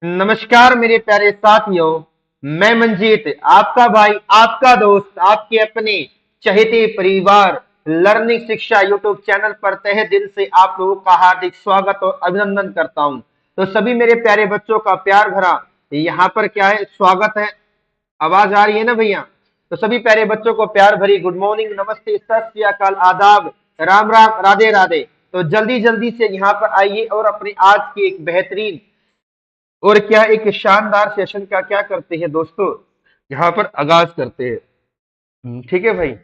नमस्कार मेरे प्यारे साथियों। मैं मंजीत, आपका भाई, आपका दोस्त, आपके अपने चहेते परिवार लर्निंग शिक्षा यूट्यूब चैनल पर तहे दिल से आप लोगों का हार्दिक स्वागत और अभिनंदन करता हूं। तो सभी मेरे प्यारे बच्चों का प्यार भरा यहाँ पर क्या है, स्वागत है। आवाज आ रही है ना भैया? तो सभी प्यारे बच्चों को प्यार भरी गुड मॉर्निंग, नमस्ते, सत श्री अकाल, आदाब, राम राम, राधे राधे। तो जल्दी जल्दी से यहाँ पर आइए और अपने आज की एक बेहतरीन और क्या एक शानदार सेशन का क्या करते हैं दोस्तों, यहाँ पर आगाज करते हैं। ठीक है भाई।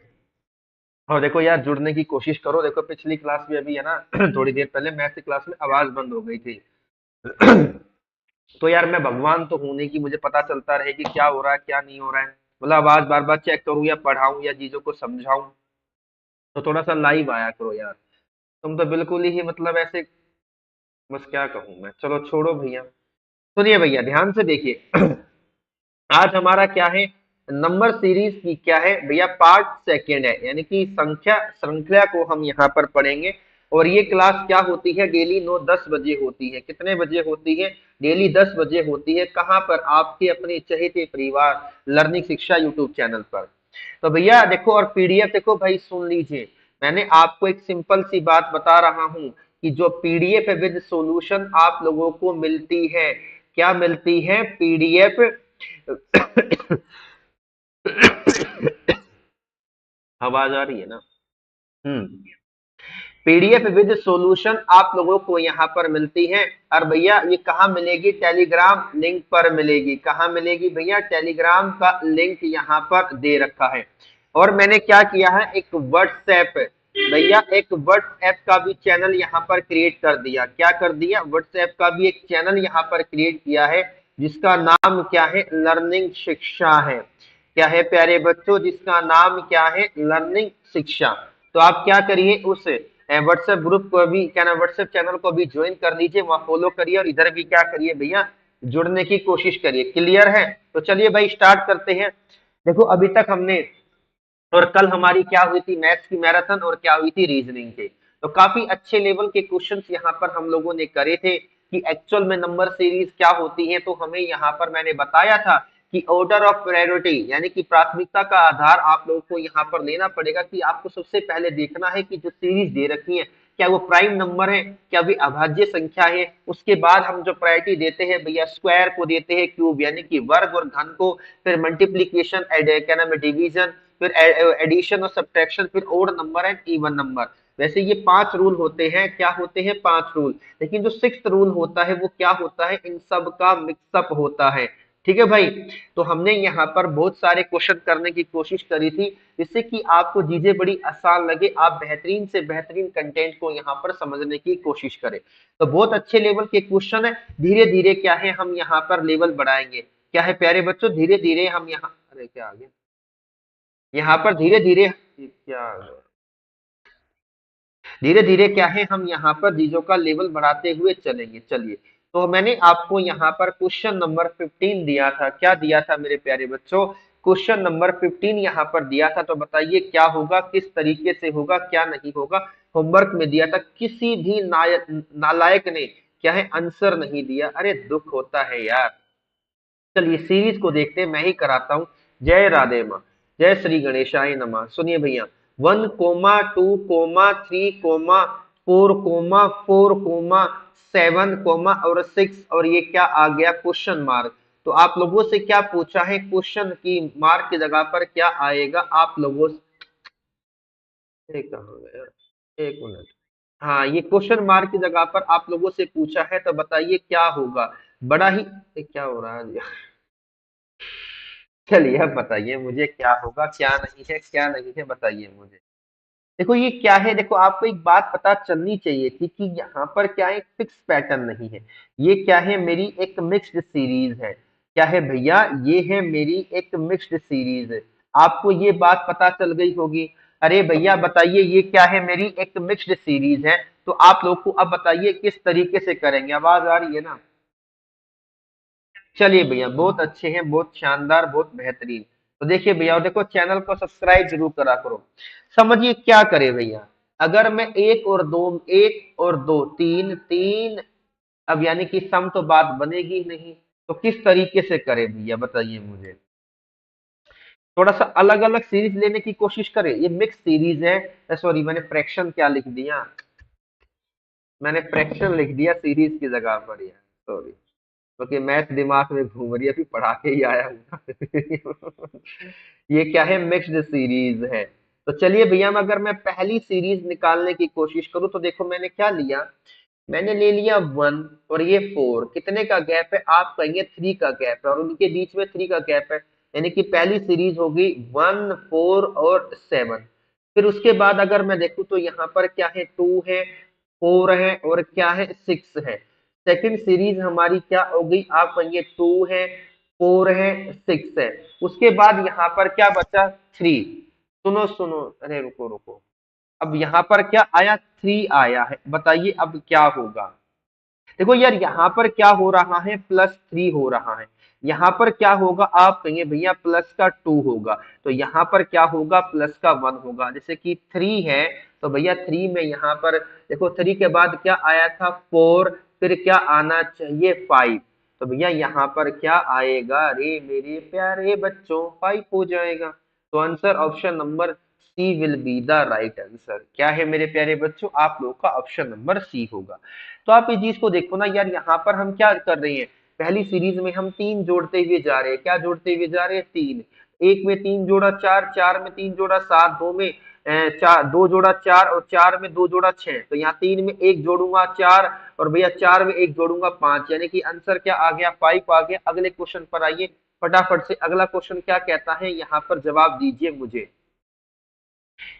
और देखो यार, जुड़ने की कोशिश करो। देखो पिछली क्लास में अभी है ना थोड़ी देर पहले मैथ की क्लास में आवाज बंद हो गई थी। तो यार मैं भगवान तो हूं नहीं कि मुझे पता चलता रहे कि क्या हो रहा है क्या नहीं हो रहा है। मतलब आवाज बार बार चेक करूं या पढ़ाऊं या चीजों को समझाऊं। तो थोड़ा सा लाइव आया करो यार। तुम तो बिल्कुल ही मतलब ऐसे, बस क्या कहूं मैं, चलो छोड़ो भैया। सुनिए भैया, ध्यान से देखिए। आज हमारा क्या है, नंबर सीरीज की क्या है भैया, पार्ट सेकेंड है, यानी कि संख्या श्रृंखला को हम यहाँ पर पढ़ेंगे। और ये क्लास क्या होती है, डेली 9-10 बजे होती है। कितने बजे होती है? डेली 10 बजे होती है। कहाँ पर? आपके अपने चहेते परिवार लर्निंग शिक्षा यूट्यूब चैनल पर। तो भैया देखो, और पीडीएफ देखो भाई, सुन लीजिए। मैंने आपको एक सिंपल सी बात बता रहा हूं कि जो पीडीएफ विद सॉल्यूशन आप लोगों को मिलती है, क्या मिलती है? पीडीएफ। आवाज आ रही है ना? हम्म। पीडीएफ विद सॉल्यूशन आप लोगों को यहाँ पर मिलती है। और भैया ये कहाँ मिलेगी? टेलीग्राम लिंक पर मिलेगी। कहाँ मिलेगी भैया? टेलीग्राम का लिंक यहाँ पर दे रखा है। और मैंने क्या किया है, एक व्हाट्सएप, भैया एक व्हाट्सएप का भी चैनल यहाँ पर क्रिएट कर दिया। क्या कर दिया? व्हाट्सएप का भी एक चैनल यहाँ पर क्रिएट किया है, जिसका नाम क्या है? लर्निंग शिक्षा है। क्या है प्यारे बच्चों? जिसका नाम क्या है? लर्निंग शिक्षा। तो आप क्या करिए, उस व्हाट्सएप ग्रुप को भी, क्या नाम, व्हाट्सएप चैनल को भी ज्वाइन कर लीजिए, वहां फॉलो करिए और इधर भी क्या करिए भैया, जुड़ने की कोशिश करिए। क्लियर है? तो चलिए भाई स्टार्ट करते हैं। देखो अभी तक हमने, और कल हमारी क्या हुई थी, मैथ्स की मैराथन, और क्या हुई थी, रीजनिंग के। तो काफी अच्छे लेवल के क्वेश्चंस यहाँ पर हम लोगों ने करे थे कि एक्चुअल में नंबर सीरीज क्या होती है। तो हमें यहाँ पर मैंने बताया था कि ऑर्डर ऑफ प्रायोरिटी, यानी कि प्राथमिकता का आधार आप लोगों को यहाँ पर लेना पड़ेगा कि आपको सबसे पहले देखना है कि जो सीरीज दे रखी है, क्या वो प्राइम नंबर है, क्या भी अभाज्य संख्या है। उसके बाद हम जो प्रायोरिटी देते हैं भैया, स्क्वायर को देते हैं, क्यूब यानी कि वर्ग और घन को, फिर मल्टीप्लीकेशन, क्या नाम है, डिवीजन, फिर एडिशन और सब्ट्रैक्शन, फिर odd number and even number. वैसे ये 5 रूल होते हैं। क्या होते हैं? 5 रूल। लेकिन जो सिक्स्थ रूल होता है वो क्या होता है? इन सब का मिक्सअप होता है। ठीक है भाई। तो हमने यहाँ पर बहुत सारे क्वेश्चन करने की कोशिश करी थी, जिससे कि आपको चीजें बड़ी आसान लगे, आप बेहतरीन से बेहतरीन कंटेंट को यहाँ पर समझने की कोशिश करें। तो बहुत अच्छे लेवल के क्वेश्चन है। धीरे धीरे क्या है, हम यहाँ पर लेवल बढ़ाएंगे। क्या है प्यारे बच्चों, धीरे धीरे हम यहाँ, अरे क्या आ गया, यहाँ पर धीरे धीरे क्या, धीरे धीरे क्या है, हम यहाँ पर चीजों का लेवल बढ़ाते हुए चलेंगे। चलिए, तो मैंने आपको यहाँ पर क्वेश्चन नंबर 15 दिया था। क्या दिया था मेरे प्यारे बच्चों? क्वेश्चन नंबर 15 यहाँ पर दिया था। तो बताइए क्या होगा, किस तरीके से होगा, क्या नहीं होगा। होमवर्क में दिया था, किसी भी नालायक ने क्या है, आंसर नहीं दिया। अरे दुख होता है यार। चलिए सीरीज को देखते हैं, मैं ही कराता हूँ। जय राधे माँ, जय श्री गणेशाय नमः। सुनिए भैया, 1, 2, 3, 4, 4, 7 और 6, और ये क्या आ गया, क्वेश्चन मार्क। तो आप लोगों से क्या पूछा है, क्वेश्चन की मार्क की जगह पर क्या आएगा आप लोगों से? कहाँ गया, एक मिनट। हाँ, ये क्वेश्चन मार्क की जगह पर आप लोगों से पूछा है, तो बताइए क्या होगा। बड़ा ही, क्या हो रहा है? चलिए अब बताइए मुझे, क्या होगा, क्या नहीं है, क्या नहीं है, बताइए मुझे। देखो ये क्या है, देखो आपको एक बात पता चलनी चाहिए थी कि यहाँ पर क्या है, फिक्स पैटर्न नहीं है। ये क्या है, मेरी एक मिक्स्ड सीरीज है। क्या है भैया? ये है मेरी एक मिक्स्ड सीरीज है। आपको ये बात पता चल गई होगी। अरे भैया बताइए, ये क्या है, मेरी एक मिक्स्ड सीरीज है। तो आप लोग को अब बताइए किस तरीके से करेंगे। आवाज आ रही है ना? चलिए भैया, बहुत अच्छे हैं, बहुत शानदार, बहुत बेहतरीन। तो देखिए भैया, और देखो चैनल को सब्सक्राइब जरूर करा करो। समझिए क्या करे भैया, अगर मैं एक और दो, एक और दो, तीन, तीन, अब यानी कि सम तो बात बनेगी नहीं। तो किस तरीके से करें भैया बताइए मुझे। थोड़ा सा अलग अलग सीरीज लेने की कोशिश करें, ये मिक्स सीरीज है। सॉरी, मैंने फ्रैक्शन क्या लिख दिया, मैंने फ्रैक्शन लिख दिया सीरीज की जगह पर यार, सॉरी। क्योंकि मैथ दिमाग में घूम रही है, अभी पढ़ा के ही आया हूँ ना। ये क्या है, मिक्स्ड सीरीज है। तो चलिए भैया, अगर मैं पहली सीरीज निकालने की कोशिश करूं तो देखो मैंने क्या लिया, मैंने ले लिया 1 और ये 4, कितने का गैप है, आप कहेंगे 3 का गैप है, और उनके बीच में 3 का गैप है, यानी कि पहली सीरीज होगी 1 4 और 7। फिर उसके बाद अगर मैं देखूं तो यहाँ पर क्या है, 2 है, 4 है और क्या है, 6 है। सेकंड सीरीज हमारी क्या हो गई, आप कहेंगे 2 है, 4 है, 6 है। उसके बाद यहाँ पर क्या बचा, 3। सुनो सुनो, अरे रुको रुको, अब यहाँ पर क्या आया, 3 आया है, बताइए अब क्या होगा। देखो यार, यहाँ पर क्या हो रहा है, +3 हो रहा है। यहाँ पर क्या होगा, आप कहेंगे भैया प्लस का 2 होगा, तो यहाँ पर क्या होगा, प्लस का 1 होगा। जैसे कि 3 है, तो भैया 3 में यहाँ पर देखो, 3 के बाद क्या आया था, 4, फिर क्या आना चाहिए, 5। तो भैया यहाँ पर क्या आएगा रे मेरे प्यारे बच्चों, 5 हो जाएगा। तो answer option number C will be the right answer. क्या है मेरे प्यारे बच्चों, आप लोग का ऑप्शन नंबर सी होगा। तो आप इस चीज को देखो ना यार, यहाँ पर हम क्या कर रहे हैं, पहली सीरीज में हम 3 जोड़ते हुए जा रहे हैं, क्या जोड़ते हुए जा रहे हैं, 3। एक में 3 जोड़ा 4, 4 में 3 जोड़ा 7, 2 में चार, 2 जोड़ा 4 और 4 में 2 जोड़ा 6। तो यहाँ 3 में 1 जोड़ूंगा 4, और भैया 4 में 1 जोड़ूंगा 5, यानी कि आंसर क्या आ गया, 5 आ गया। अगले क्वेश्चन पर आइए फटाफट से, अगला क्वेश्चन क्या कहता है, यहाँ पर जवाब दीजिए मुझे।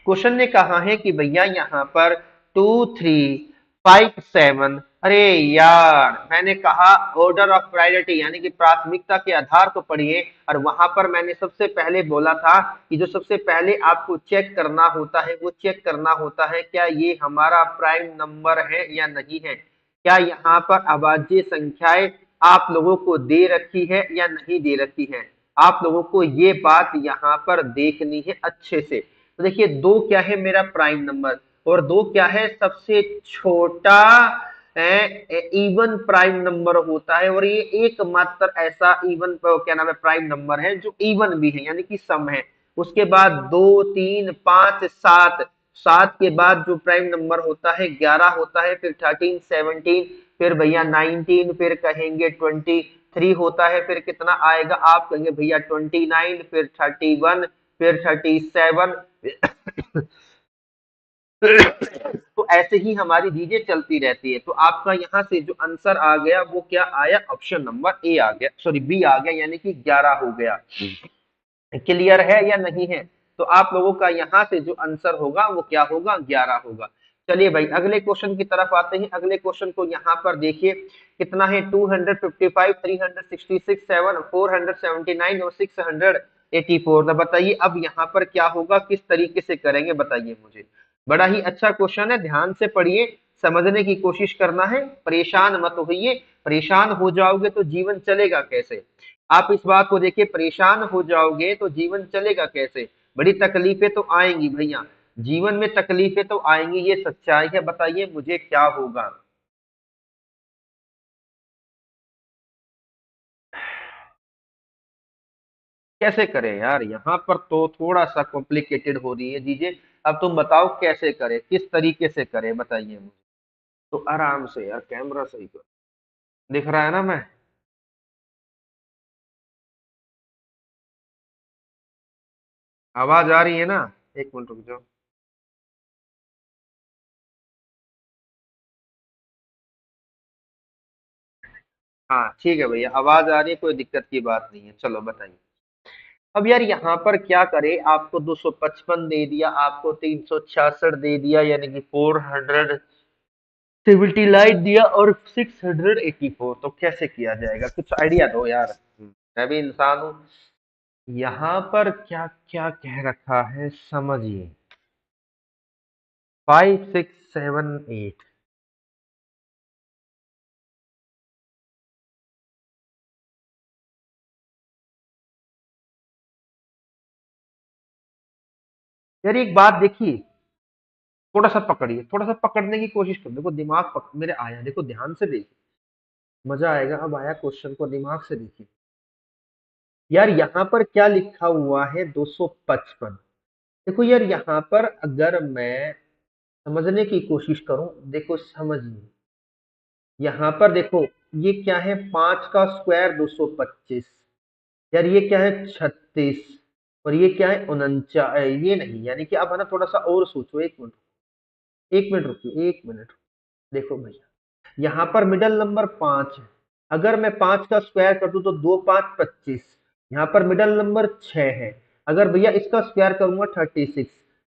क्वेश्चन ने कहा है कि भैया यहाँ पर 2 3 5 7, अरे यार मैंने कहा ऑर्डर ऑफ प्रायोरिटी, यानी कि प्राथमिकता के आधार को पढ़िए, और वहां पर मैंने सबसे पहले बोला था कि जो सबसे पहले आपको चेक करना होता है, वो चेक करना होता है क्या ये हमारा प्राइम नंबर है या नहीं है, क्या यहाँ पर अभाज्य संख्याएं आप लोगों को दे रखी है या नहीं दे रखी है। आप लोगों को ये बात यहाँ पर देखनी है अच्छे से। तो देखिए, 2 क्या है मेरा प्राइम नंबर, और 2 क्या है, सबसे छोटा इवन प्राइम नंबर होता है, और ये एकमात्र ऐसा इवन क्या नाम है, प्राइम नंबर है जो इवन भी है, यानी कि सम है। उसके बाद 2 3 5 7, 7 के बाद जो प्राइम नंबर होता है 11 होता है, फिर 13 17, फिर भैया 19, फिर कहेंगे 23 होता है, फिर कितना आएगा, आप कहेंगे भैया 29, फिर 31, फिर 37। तो ऐसे ही हमारी चीजें चलती रहती है। तो आपका यहाँ से जो आंसर आ गया वो क्या आया, ऑप्शन नंबर ए आ गया, सॉरी बी आ गया, यानी कि 11 हो गया। क्लियर है या नहीं है। तो आप लोगों का यहाँ से जो आंसर होगा वो क्या होगा, 11 होगा। चलिए भाई अगले क्वेश्चन की तरफ आते हैं। अगले क्वेश्चन को यहाँ पर देखिए, कितना है, 255, 366, 7, 479 और 684। तो बताइए अब यहाँ पर क्या होगा, किस तरीके से करेंगे बताइए मुझे। बड़ा ही अच्छा क्वेश्चन है, ध्यान से पढ़िए, समझने की कोशिश करना है, परेशान मत होइए। परेशान हो जाओगे तो जीवन चलेगा कैसे। आप इस बात को देखिए, परेशान हो जाओगे तो जीवन चलेगा कैसे। बड़ी तकलीफें तो आएंगी भैया, जीवन में तकलीफें तो आएंगी, ये सच्चाई है। बताइए मुझे क्या होगा। कैसे करें यार, यहाँ पर तो थोड़ा सा कॉम्प्लिकेटेड हो रही है चीजें। अब तुम बताओ कैसे करें, किस तरीके से करें बताइए मुझे। तो आराम से यार, कैमरा सही कर, दिख रहा है ना मैं। आवाज आ रही है ना, एक मिनट रुक जाओ। हाँ ठीक है भैया, आवाज आ रही है, कोई दिक्कत की बात नहीं है, चलो बताइए। अब यार यहाँ पर क्या करे, आपको 255 दे दिया, आपको 366 दे दिया, यानी कि 479 दिया, और 684, तो कैसे किया जाएगा, कुछ आइडिया दो यार। मैं भी इंसान हूँ। यहाँ पर क्या क्या कह रखा है समझिए, 5678। यार एक बात देखिए, थोड़ा सा पकड़िए, थोड़ा सा पकड़ने की कोशिश करो, देखो दिमाग मेरे आया, देखो ध्यान से देखिए। मजा आएगा। अब आया क्वेश्चन को दिमाग से देखिए यार, यहाँ पर क्या लिखा हुआ है 255। देखो यार, यहाँ पर अगर मैं समझने की कोशिश करूं, देखो समझिए, यहाँ पर देखो ये क्या है, 5 का स्क्वायर 225। यार ये क्या है, 36। और ये क्या है, 49। ये नहीं, यानी कि अब है ना, थोड़ा सा और सोचो, 1 मिनट, 1 मिनट रुकिए, 1 मिनट। देखो भैया, यहाँ पर मिडल नंबर 5 है। अगर मैं 5 का स्क्वायर कर दूं तो 2 5 25। यहाँ पर मिडल नंबर 6 है। अगर भैया इसका स्क्वायर करूंगा 36।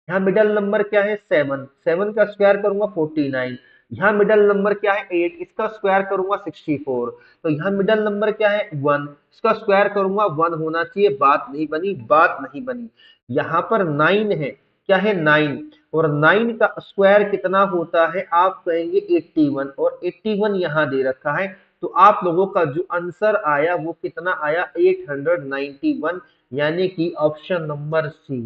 यहाँ मिडल नंबर क्या है, 7। 7 का स्क्वायर करूंगा 49। यहाँ मिडल नंबर क्या है, 8। इसका स्क्वायर करूंगा 64। तो यहाँ मिडल नंबर क्या है, 1। इसका स्क्वायर करूंगा 1 होना चाहिए। बात नहीं बनी, बात नहीं बनी। यहाँ पर 9 है। क्या है, 9। और 9 का स्क्वायर कितना होता है, आप कहेंगे 81। और 81 यहाँ दे रखा है। तो आप लोगों का जो आंसर आया वो कितना आया, 891। यानी कि ऑप्शन नंबर सी।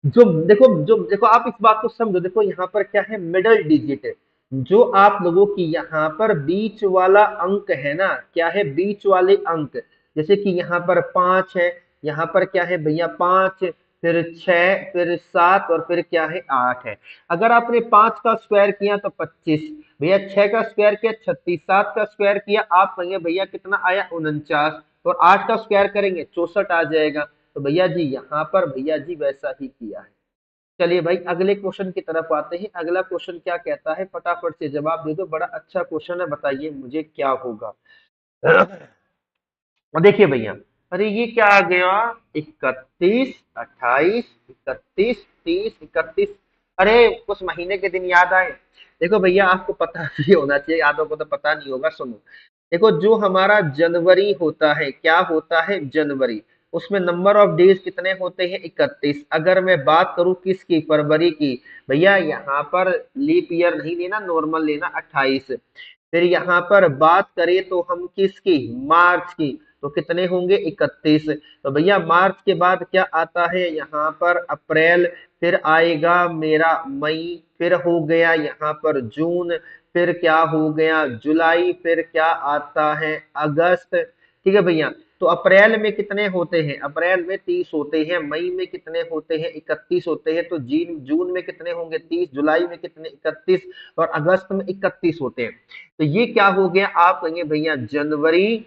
जो देखो आप इस बात को समझो, देखो यहाँ पर क्या है, मिडल डिजिट है। जो आप लोगों की यहाँ पर बीच वाला अंक है ना, क्या है, बीच वाले अंक। जैसे कि यहाँ पर 5 है। यहाँ पर क्या है भैया, 5, फिर 6, फिर 7, और फिर क्या है, 8 है। अगर आपने 5 का स्क्वायर किया तो 25। भैया 6 का स्क्वायर किया 36। 7 का स्क्वायर किया, आप कहेंगे भैया कितना आया, 49। और 8 का स्क्वायर करेंगे 64 आ जाएगा। तो भैया जी यहाँ पर भैया जी वैसा ही किया है। चलिए भाई, अगले क्वेश्चन की तरफ आते हैं। अगला क्वेश्चन क्या कहता है, फटाफट से जवाब दे दो, बड़ा अच्छा क्वेश्चन है, बताइए मुझे क्या होगा। और देखिए भैया, अरे ये क्या आ गया, 31, 28, 31, 30, 31। अरे कुछ महीने के दिन याद आए। देखो भैया, आपको पता भी होना चाहिए, आधों को तो पता नहीं होगा, सुनो। देखो, जो हमारा जनवरी होता है, क्या होता है, जनवरी। उसमें नंबर ऑफ डेज कितने होते हैं, 31। अगर मैं बात करूं किसकी, फरवरी की, भैया यहाँ पर लीप ईयर नहीं लेना, नॉर्मल लेना, 28। फिर यहाँ पर बात करें तो हम किसकी, मार्च की, तो कितने होंगे, 31। तो भैया मार्च के बाद क्या आता है, यहाँ पर अप्रैल। फिर आएगा मेरा मई। फिर हो गया यहाँ पर जून। फिर क्या हो गया, जुलाई। फिर क्या आता है, अगस्त। ठीक है भैया। तो अप्रैल में कितने होते हैं, अप्रैल में 30 होते हैं। मई में कितने होते हैं, 31 होते हैं। तो जून जून में कितने होंगे, 30। जुलाई में कितने, 31। और अगस्त में 31 होते हैं। तो ये क्या हो गया, आप कहेंगे भैया जनवरी,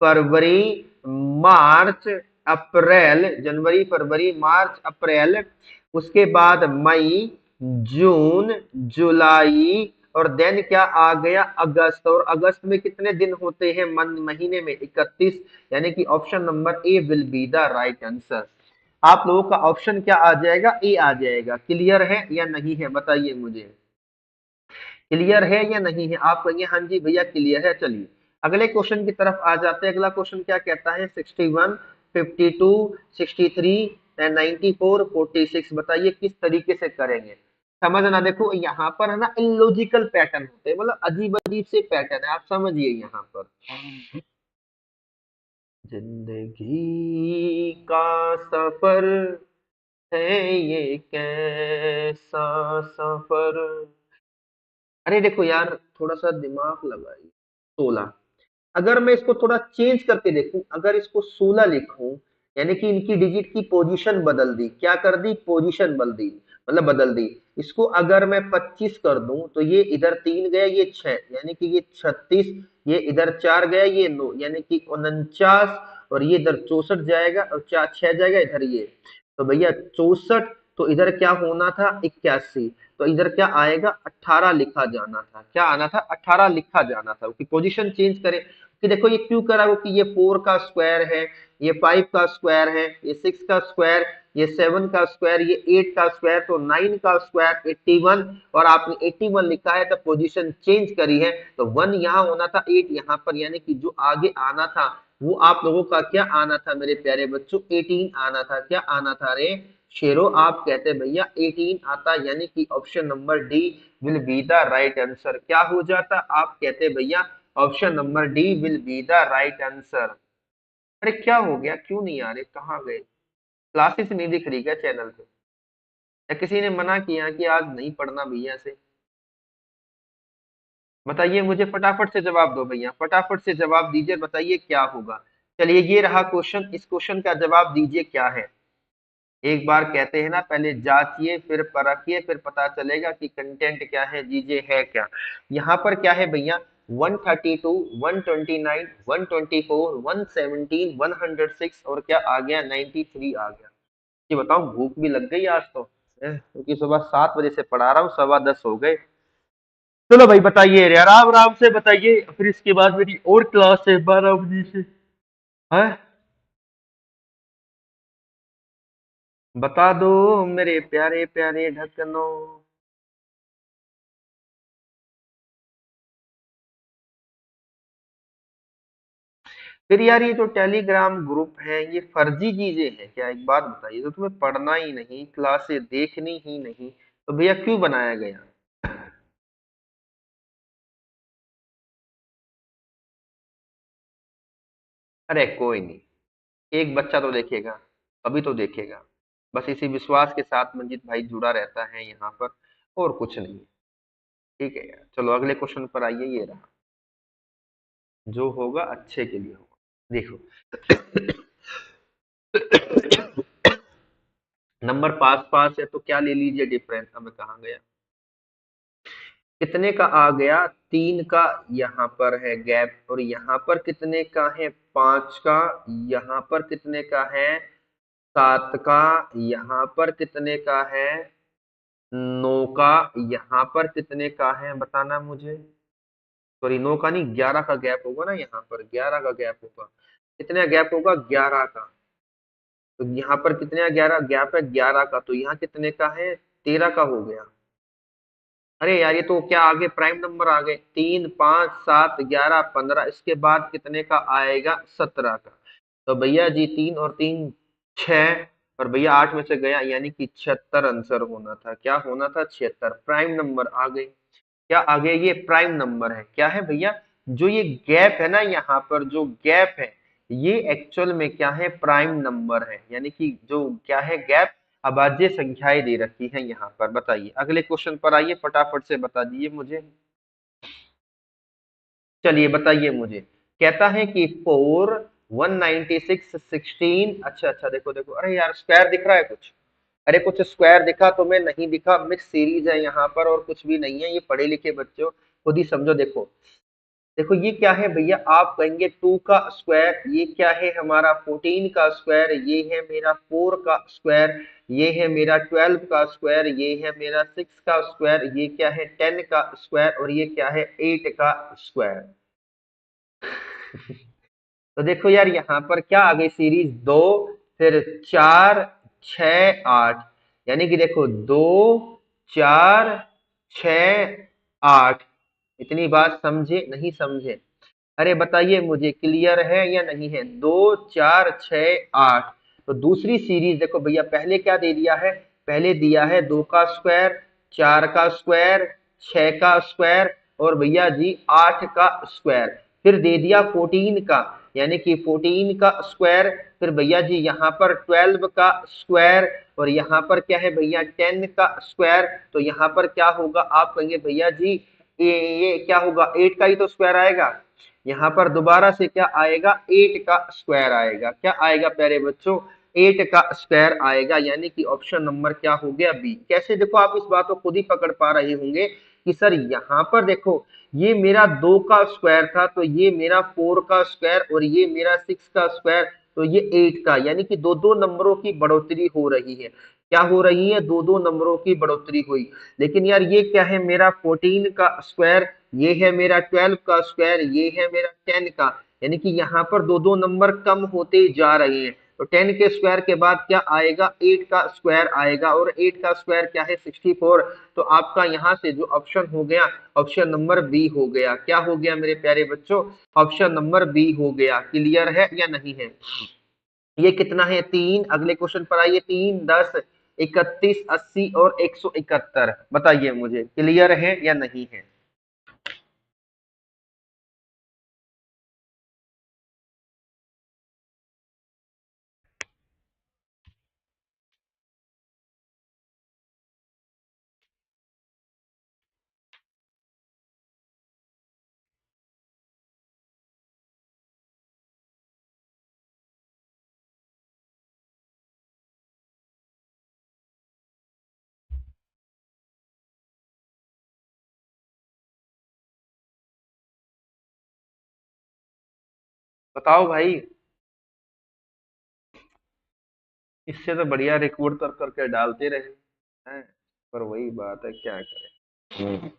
फरवरी, मार्च, अप्रैल। जनवरी, फरवरी, मार्च, अप्रैल। उसके बाद मई, जून, जुलाई। और देन क्या आ गया, अगस्त। और अगस्त में कितने दिन होते हैं, महीने में, 31। यानी कि option number A will be the right answer. आप लोगों का ऑप्शन क्या आ जाएगा, ए आ जाएगा। क्लियर है या नहीं है, बताइए मुझे। क्लियर है या नहीं है, आप कहेंगे हाँ जी भैया क्लियर है। चलिए अगले क्वेश्चन की तरफ आ जाते हैं। अगला क्वेश्चन क्या कहता है, 61, 52, 63 एंड 94, 46। बताइए किस तरीके से करेंगे। समझना, देखो यहाँ पर है ना, इलॉजिकल पैटर्न होते हैं, मतलब अजीब अजीब से पैटर्न है, आप समझिए यहाँ पर। जिंदगी का सफर है ये कैसा सफर। अरे देखो यार, थोड़ा सा दिमाग लगाइए। 16। अगर मैं इसको थोड़ा चेंज करके देखूं, अगर इसको 16 लिखूं, यानी कि इनकी डिजिट की पोजीशन बदल दी, क्या कर दी, पोजीशन बदल दी, मतलब बदल दी। इसको अगर मैं 25 कर दूं तो ये इधर 3 गया, ये 6, यानी कि ये 36। ये इधर 4 गया, ये 9, यानी कि 49। और ये इधर 64 जाएगा, और 4 6 जाएगा इधर ये। तो भैया 64। तो इधर क्या होना था, 81। तो इधर क्या आएगा, 18 लिखा जाना था। क्या आना था, 18 लिखा जाना था, क्योंकि पोजीशन चेंज करे। कि देखो ये क्यों करा, कि ये 4 का स्क्वायर है, ये 5 का स्क्वायर है, ये 6 का स्क्वायर, ये 7 का स्क्वायर, ये 8 का स्क्वायर। तो 9 का स्क्वायर 81। और आपने 81 लिखा है तो पोजीशन चेंज करी है। तो 1 यहाँ होना था, 8 यहाँ पर, यानी कि जो आगे आना था वो आप लोगों का क्या आना था मेरे प्यारे बच्चों, 18 आना था। क्या आना था रे शेरो, आप कहते हैं भैया 18 आता, यानी कि option number D will be the right answer. क्या हो जाता, आप कहते हैं भैया option number D will be the right answer. अरे क्या हो गया, क्यों नहीं आ रहे, कहाँ गए, क्लासेस नहीं दिख रही क्या चैनल पे, या किसी ने मना किया कि आज नहीं पढ़ना भैया से। बताइए मुझे, फटाफट से जवाब दो भैया, फटाफट से जवाब दीजिए, बताइए क्या होगा। चलिए ये रहा क्वेश्चन, इस क्वेश्चन का जवाब दीजिए क्या है। एक बार कहते हैं ना, पहले जांचिए फिर परखिए, फिर पता चलेगा कि कंटेंट क्या है, दीजिए है क्या। यहाँ पर क्या है भैया, 132, 129, 124, 117, 106 और क्या आ गया, 93 आ गया। ये बताओ, भूख भी लग गई आज तो, क्योंकि सुबह 7 बजे से पढ़ा रहा हूँ, 10:15 हो गए। चलो भाई बताइए, आराम आराम से बताइए, फिर इसके बाद मेरी और क्लास है 12 बजे से। है, बता दो मेरे प्यारे प्यारे ढक्कनों। फिर यार ये जो टेलीग्राम ग्रुप है, ये फर्जी चीजें हैं क्या, एक बात बताइए, तो तुम्हें पढ़ना ही नहीं, क्लासेस देखनी ही नहीं, तो भैया क्यों बनाया गया। अरे कोई नहीं, एक बच्चा तो देखेगा, अभी तो देखेगा। बस इसी विश्वास के साथ मंजित भाई जुड़ा रहता है यहाँ पर, और कुछ नहीं। ठीक है यार, चलो अगले क्वेश्चन पर आइए, ये रहा। जो होगा अच्छे के लिए होगा, देखो। नंबर पास पास है तो क्या ले लीजिए डिफरेंस, हमें कहाँ गया, कितने का आ गया, 3 का यहाँ पर है गैप, और यहाँ पर कितने का है, 5 का, यहाँ पर कितने का है, 7 का, यहाँ पर कितने का है, 9 का, यहाँ पर कितने का है बताना मुझे, सॉरी 9 का नहीं, 11 का गैप होगा ना, यहाँ पर 11 का गैप होगा, कितने गैप होगा, 11 का। तो यहाँ पर कितने का 11 गैप है, 11 का, तो यहाँ कितने का है, 13 का हो गया। अरे यार ये तो क्या आगे प्राइम नंबर आ गए, 3, 5, 7, 11, 15, इसके बाद कितने का आएगा, 17 का। तो भैया जी 3 और 3 6, और भैया 8 में से गया, यानी कि 76 आंसर होना था, क्या होना था, 76 प्राइम नंबर आ गए। क्या आ गए, ये प्राइम नंबर है, क्या है भैया, जो ये गैप है ना, यहाँ पर जो गैप है, ये एक्चुअल में क्या है, प्राइम नंबर है, यानी कि जो क्या है गैप, अभाज्य संख्याएं दे रखी है यहाँ पर। बताइए अगले क्वेश्चन पर आइए, फटाफट से बता दीजिए मुझे। चलिए बताइए मुझे, कहता है कि 4, 196, 16, अच्छा अच्छा, देखो देखो, अरे यार स्क्वायर दिख रहा है कुछ, अरे कुछ स्क्वायर दिखा तुम्हें, नहीं दिखा, मिक्स सीरीज है यहाँ पर, और कुछ भी नहीं है, ये पढ़े लिखे बच्चों खुद ही समझो। देखो देखो ये क्या है भैया, आप कहेंगे 2 का स्क्वायर, ये क्या है हमारा 14 का स्क्वायर, ये है मेरा 4 का स्क्वायर, ये है मेरा 12 का स्क्वायर, ये है मेरा 6 का स्क्वायर, ये क्या है 10 का स्क्वायर, और ये क्या है 8 का स्क्वायर। तो देखो यार यहाँ पर क्या आ गई सीरीज, 2, फिर 4, 6, 8, यानी कि देखो 2, 4, 6, 8। इतनी बात समझे नहीं समझे, अरे बताइए मुझे, क्लियर है या नहीं है, 2, 4, 6, 8। तो दूसरी सीरीज देखो भैया, पहले क्या दे दिया है, पहले दिया है 2 का स्क्वायर, 4 का स्क्वायर, 6 का स्क्वायर, और भैया जी 8 का स्क्वायर, फिर दे दिया 14 का, यानी कि 14 का स्क्वायर, फिर भैया जी यहाँ पर 12 का स्क्वायर, और यहाँ पर क्या है भैया 10 का स्क्वायर। तो यहाँ पर क्या होगा, आप कहेंगे भैया जी ये क्या होगा, 8 का ही तो स्क्वायर आएगा, यहाँ पर दोबारा से क्या आएगा, 8 का स्क्वायर आएगा, क्या आएगा प्यारे बच्चों, 8 का स्क्वायर आएगा, यानी कि ऑप्शन नंबर क्या हो गया, बी। कैसे, देखो आप इस बात को खुद ही पकड़ पा रहे होंगे कि सर यहाँ पर देखो, ये मेरा 2 का स्क्वायर था, तो ये मेरा 4 का स्क्वायर, और ये मेरा 6 का स्क्वायर, तो ये 8 का, यानी कि दो दो नंबरों की बढ़ोतरी हो रही है, क्या हो रही है, दो दो नंबरों की बढ़ोतरी हुई। लेकिन यार ये क्या है, मेरा 14 का स्क्वायर, ये है मेरा 12 का स्क्वायर, ये है मेरा 10 का, यानी कि यहाँ पर दो दो नंबर कम होते जा रहे हैं। तो 10 के स्क्वायर के बाद क्या आएगा, 8 का स्क्वायर आएगा, और 8 का स्क्वायर क्या है, 64। तो आपका यहाँ से जो ऑप्शन हो गया, ऑप्शन नंबर बी हो गया, क्या हो गया मेरे प्यारे बच्चों, ऑप्शन नंबर बी हो गया। क्लियर है या नहीं है, ये कितना है, 3। अगले क्वेश्चन पर आइए, 3, 10, 31, 80 और 171, बताइए मुझे क्लियर है या नहीं है। बताओ भाई। इससे तो बढ़िया रिकॉर्ड कर करके डालते रहे हैं, पर वही बात है, क्या करें।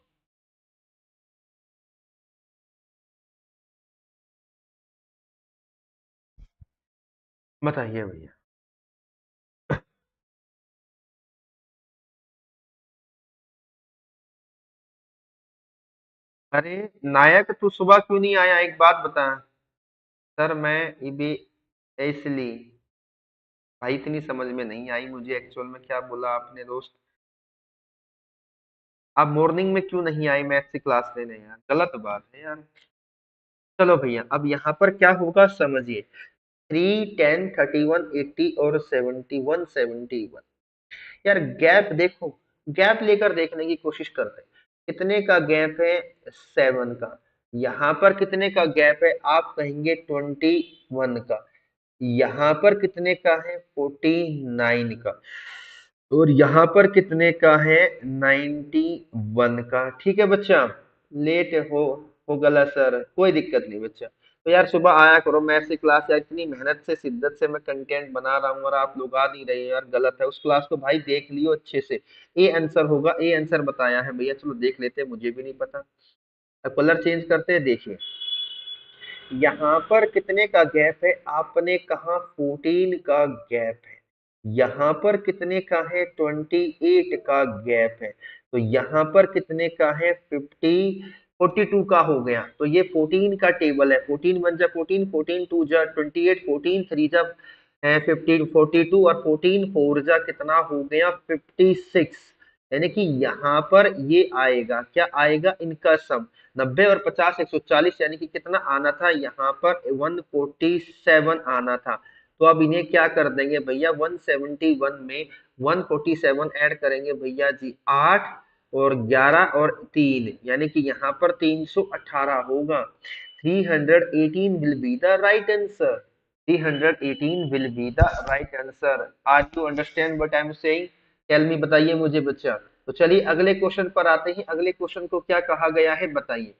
बताइए भैया। अरे नायक, तू सुबह क्यों नहीं आया, एक बात बता। सर मैं भी इसलिए, भाई इतनी समझ में नहीं आई मुझे एक्चुअल में क्या बोला आपने दोस्त। आप मॉर्निंग में क्यों नहीं आए मैथ की क्लास लेने यार, गलत बात है यार। चलो भैया, अब यहाँ पर क्या होगा समझिए। 3, 10, 31, 80 और 71, 71। यार गैप देखो, गैप लेकर देखने की कोशिश करते हैं। कितने का गैप है? 7 का। यहाँ पर कितने का गैप है? आप कहेंगे 21 का। यहाँ पर कितने का है? 49 का। और यहाँ पर कितने का है? 91 का। ठीक है बच्चा, लेट हो गला सर, कोई दिक्कत नहीं बच्चा। तो यार सुबह आया करो मैथ्स की क्लास यार, इतनी मेहनत से शिद्दत से मैं कंटेंट बना रहा हूँ और आप लोग आ नहीं रहे हो यार, गलत है। उस क्लास को भाई देख लियो अच्छे से। ए आंसर होगा, ए आंसर बताया है भैया, चलो देख लेते हैं, मुझे भी नहीं पता। अब कलर चेंज करते हैं, देखिए। यहाँ पर कितने का गैप है? आपने कहा 14 का गैप है। यहाँ पर कितने का है? 28 का गैप है। तो यहाँ पर कितने का है? 42 का हो गया। तो ये 14 का टेबल है। 14 वन जा 14, 14 टू जा 28, 14 थ्री जा 15, 42 और 14 फोर जा कितना हो गया? 56। यानी कि यहाँ पर ये आएगा, क्या आएगा? इनका सम। 90 और 50 140, यानी कि कितना आना था यहाँ पर? 147 आना था। तो अब इन्हें क्या कर देंगे भैया? 171 में 147 ऐड करेंगे भैया जी, 8 और 11 और 3, यानी कि यहाँ पर 318 होगा। 318 will be the right answer. 318 will be the right answer. Are you understand what I am saying? Tell me, बताइए मुझे बच्चा। तो चलिए अगले क्वेश्चन पर आते हैं। अगले क्वेश्चन को क्या कहा गया है बताइए।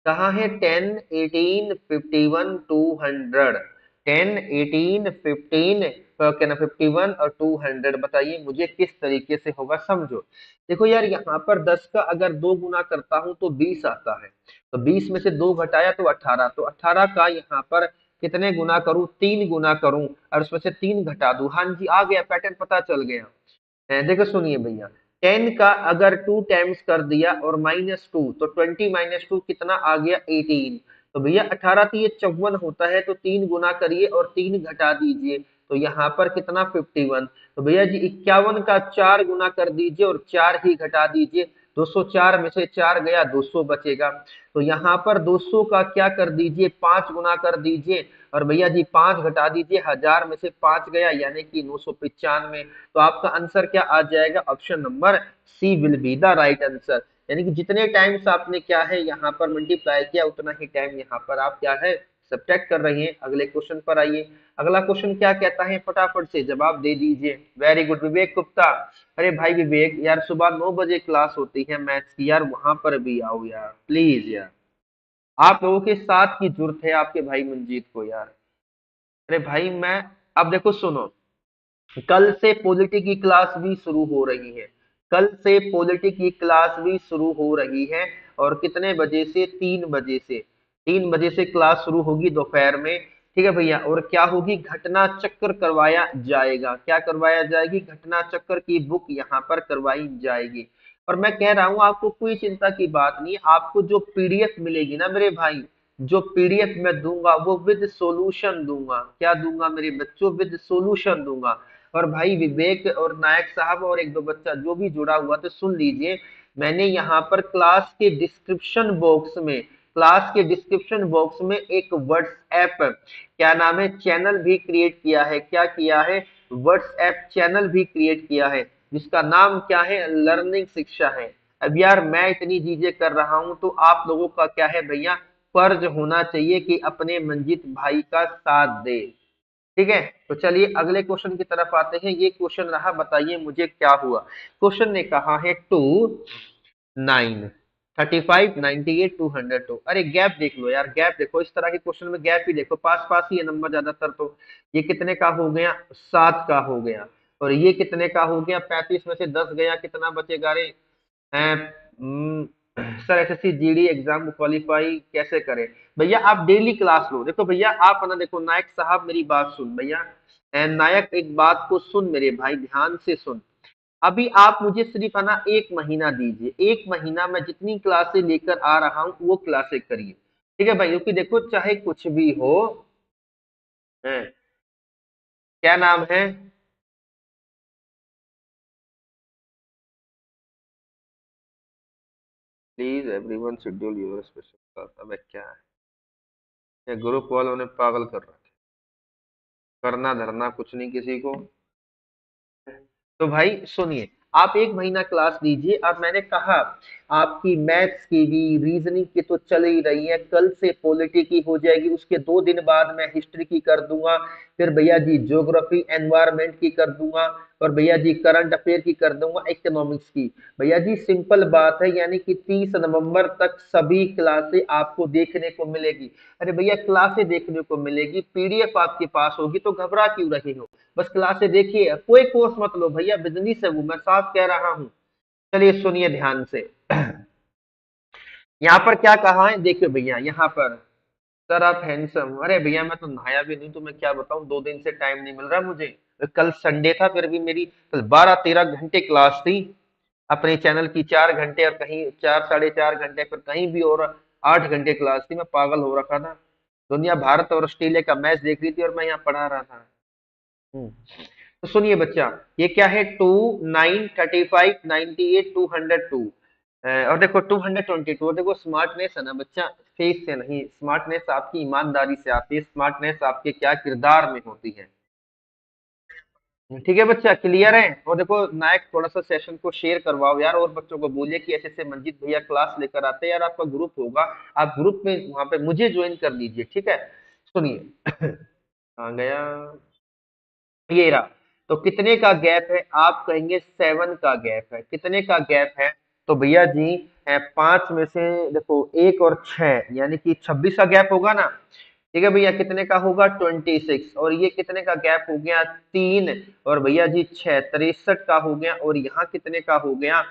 कहा है 10, 18, 51, 200। 10, 18, 15, क्या ना 51 और 200, बताइए मुझे किस तरीके से होगा, समझो। देखो यार, यहाँ पर 10 का अगर 2 गुना करता हूं तो 20 आता है। तो 20 में से 2 घटाया तो 18। तो 18 का यहाँ पर कितने गुना करूं? 3 गुना करूं, और उसमें से 3 घटा दूं। हाँ जी, आ गया, पैटर्न पता चल गया। देखो सुनिए भैया, 10 का अगर 2 टाइम्स कर दिया और -2, तो 20 -2 कितना आ गया? 18। तो भैया 18 तो ये 54 होता है, तो 3 गुना करिए और 3 घटा दीजिए। तो यहाँ पर कितना? 51। तो भैया जी 51 का 4 गुना कर दीजिए और 4 ही घटा दीजिए। 204 में से 4 गया, 200 बचेगा। तो यहाँ पर 200 का क्या कर दीजिए? 5 गुना कर दीजिए। और भैया जी 5 घटा दीजिए, 1000 में से 5 गया, यानी कि 995। तो आपका आंसर क्या आ जाएगा? Option number C will be the right answer. यानी कि जितने टाइम्स आपने क्या है यहाँ पर मल्टीप्लाई किया, उतना ही टाइम यहाँ पर आप क्या है? सब्ट्रैक्ट कर रहे हैं। अगले क्वेश्चन पर आइए। अगला क्वेश्चन क्या कहता है? फटाफट से जवाब दे दीजिए। वेरी गुड विवेक गुप्ता। अरे भाई विवेक, यार सुबह 9 बजे क्लास होती है मैथ्स की यार, वहां पर भी आओ यार प्लीज यार। आप लोगों के साथ की जरूरत है आपके भाई मंजीत को यार। अरे भाई मैं, अब देखो सुनो, कल से पॉलिटी की क्लास भी शुरू हो रही है। कल से पॉलिटी की क्लास भी शुरू हो रही है। और कितने बजे से? 3 बजे से। 3 बजे से क्लास शुरू होगी दोपहर में। ठीक है भैया, और क्या होगी? घटना चक्र करवाया जाएगा। क्या करवाया जाएगी? घटना चक्र की बुक यहाँ पर करवाई जाएगी। और मैं कह रहा हूँ आपको कोई चिंता की बात नहीं है। आपको जो पीडीएफ मिलेगी ना मेरे भाई, जो पीडीएफ मैं दूंगा वो विद सॉल्यूशन दूंगा। क्या दूंगा मेरे बच्चों? विद सॉल्यूशन दूंगा। और भाई विवेक और नायक साहब और एक दो बच्चा जो भी जुड़ा हुआ, तो सुन लीजिए। मैंने यहाँ पर क्लास के डिस्क्रिप्शन बॉक्स में एक व्हाट्सएप, क्या नाम है, चैनल भी क्रिएट किया है। क्या किया है? व्हाट्सएप चैनल भी क्रिएट किया है, जिसका नाम क्या है? लर्निंग शिक्षा है। अब यार मैं इतनी चीजें कर रहा हूं, तो आप लोगों का क्या है भैया? फर्ज होना चाहिए कि अपने मंजित भाई का साथ दे। ठीक है। तो चलिए अगले क्वेश्चन की तरफ आते हैं। ये क्वेश्चन रहा, बताइए मुझे क्या हुआ। क्वेश्चन ने कहा है 2, 9। 35, 98, 202। अरे गैप देख लो यार, गैप देखो, इस तरह के क्वेश्चन में गैप ही देखो, पास पास ही है नंबर ज्यादातर। तो ये कितने का हो गया, 7 का हो गया। और ये कितने का हो गया, 35 में से 10 गया, कितना बचेगा रे? Hmm, sir SSC GD exam qualify कैसे करें? भैया आप डेली क्लास लो। देखो भैया आप है ना, देखो नायक साहब मेरी बात सुन भैया। नायक एक बात को सुन मेरे भाई, ध्यान से सुन। अभी आप मुझे सिर्फ है ना 1 महीना दीजिए, 1 महीना में जितनी क्लासें लेकर आ रहा हूँ वो क्लासें करिए। ठीक है भाई, क्योंकि देखो चाहे कुछ भी हो, है, क्या नाम है? Please everyone schedule your special class. अब क्या है, ये ग्रुप वालों ने पागल कर रखा है, करना धरना कुछ नहीं किसी को। तो भाई सुनिए, आप 1 महीना क्लास लीजिए। अब मैंने कहा आपकी मैथ्स की भी, रीजनिंग की तो चल ही रही है, कल से पॉलिटी की हो जाएगी, उसके 2 दिन बाद मैं हिस्ट्री की कर दूंगा, फिर भैया जी ज्योग्राफी एनवायरमेंट की कर दूंगा, और भैया जी करंट अफेयर की कर दूंगा, इकोनॉमिक्स की। भैया जी सिंपल बात है, यानी कि 30 नवंबर तक सभी क्लासें आपको देखने को मिलेगी। अरे भैया क्लासें देखने को मिलेगी, पीडीएफ आपके पास होगी, तो घबरा क्यों रहे हो? बस क्लासें देखिए, कोई कोर्स मत लो भैया, बिजनेस है वो, मैं साफ कह रहा हूँ। चलिए सुनिए ध्यान से। यहाँ पर क्या कहा है, देखिए भैया यहाँ पर। सर आप हैंडसम, अरे भैया मैं तो नहाया भी नहीं, तो मैं क्या बताऊं, 2 दिन से टाइम नहीं मिल रहा मुझे। कल संडे था, फिर भी मेरी कल 12-13 घंटे क्लास थी अपने चैनल की, 4 घंटे, और कहीं 4 साढ़े 4 घंटे, फिर कहीं भी और 8 घंटे क्लास थी। मैं पागल हो रखा था, दुनिया भारत और ऑस्ट्रेलिया का मैच देख रही थी और मैं यहाँ पढ़ा रहा था। हम्म। तो सुनिए बच्चा, ये क्या है, 2, 9, 35, 98, 202। और देखो 222, देखो स्मार्टनेस है ना बच्चा, फेस से नहीं, स्मार्टनेस आपकी ईमानदारी से आती है, स्मार्टनेस आपके क्या किरदार में होती है। ठीक है बच्चा, क्लियर है? और देखो नायक थोड़ा सा सेशन को शेयर करवाओ यार, और बच्चों को बोलिए कि ऐसे ऐसे मंजीत भैया क्लास लेकर आते हैं यार, आपका ग्रुप होगा, आप ग्रुप में वहां पे मुझे ज्वाइन कर लीजिए, ठीक है? सुनिए। आ गया, ये रहा। तो कितने का गैप है, आप कहेंगे 7 का गैप है। कितने का गैप है? तो भैया जी 5 में से देखो 1 और 6, यानी कि 26 का गैप होगा ना। ठीक है भैया, कितने का होगा, 26। और ये कितने का गैप हो गया, 3। और भैया जी 6, 63 का हो गया। और यहाँ कितने का हो गया,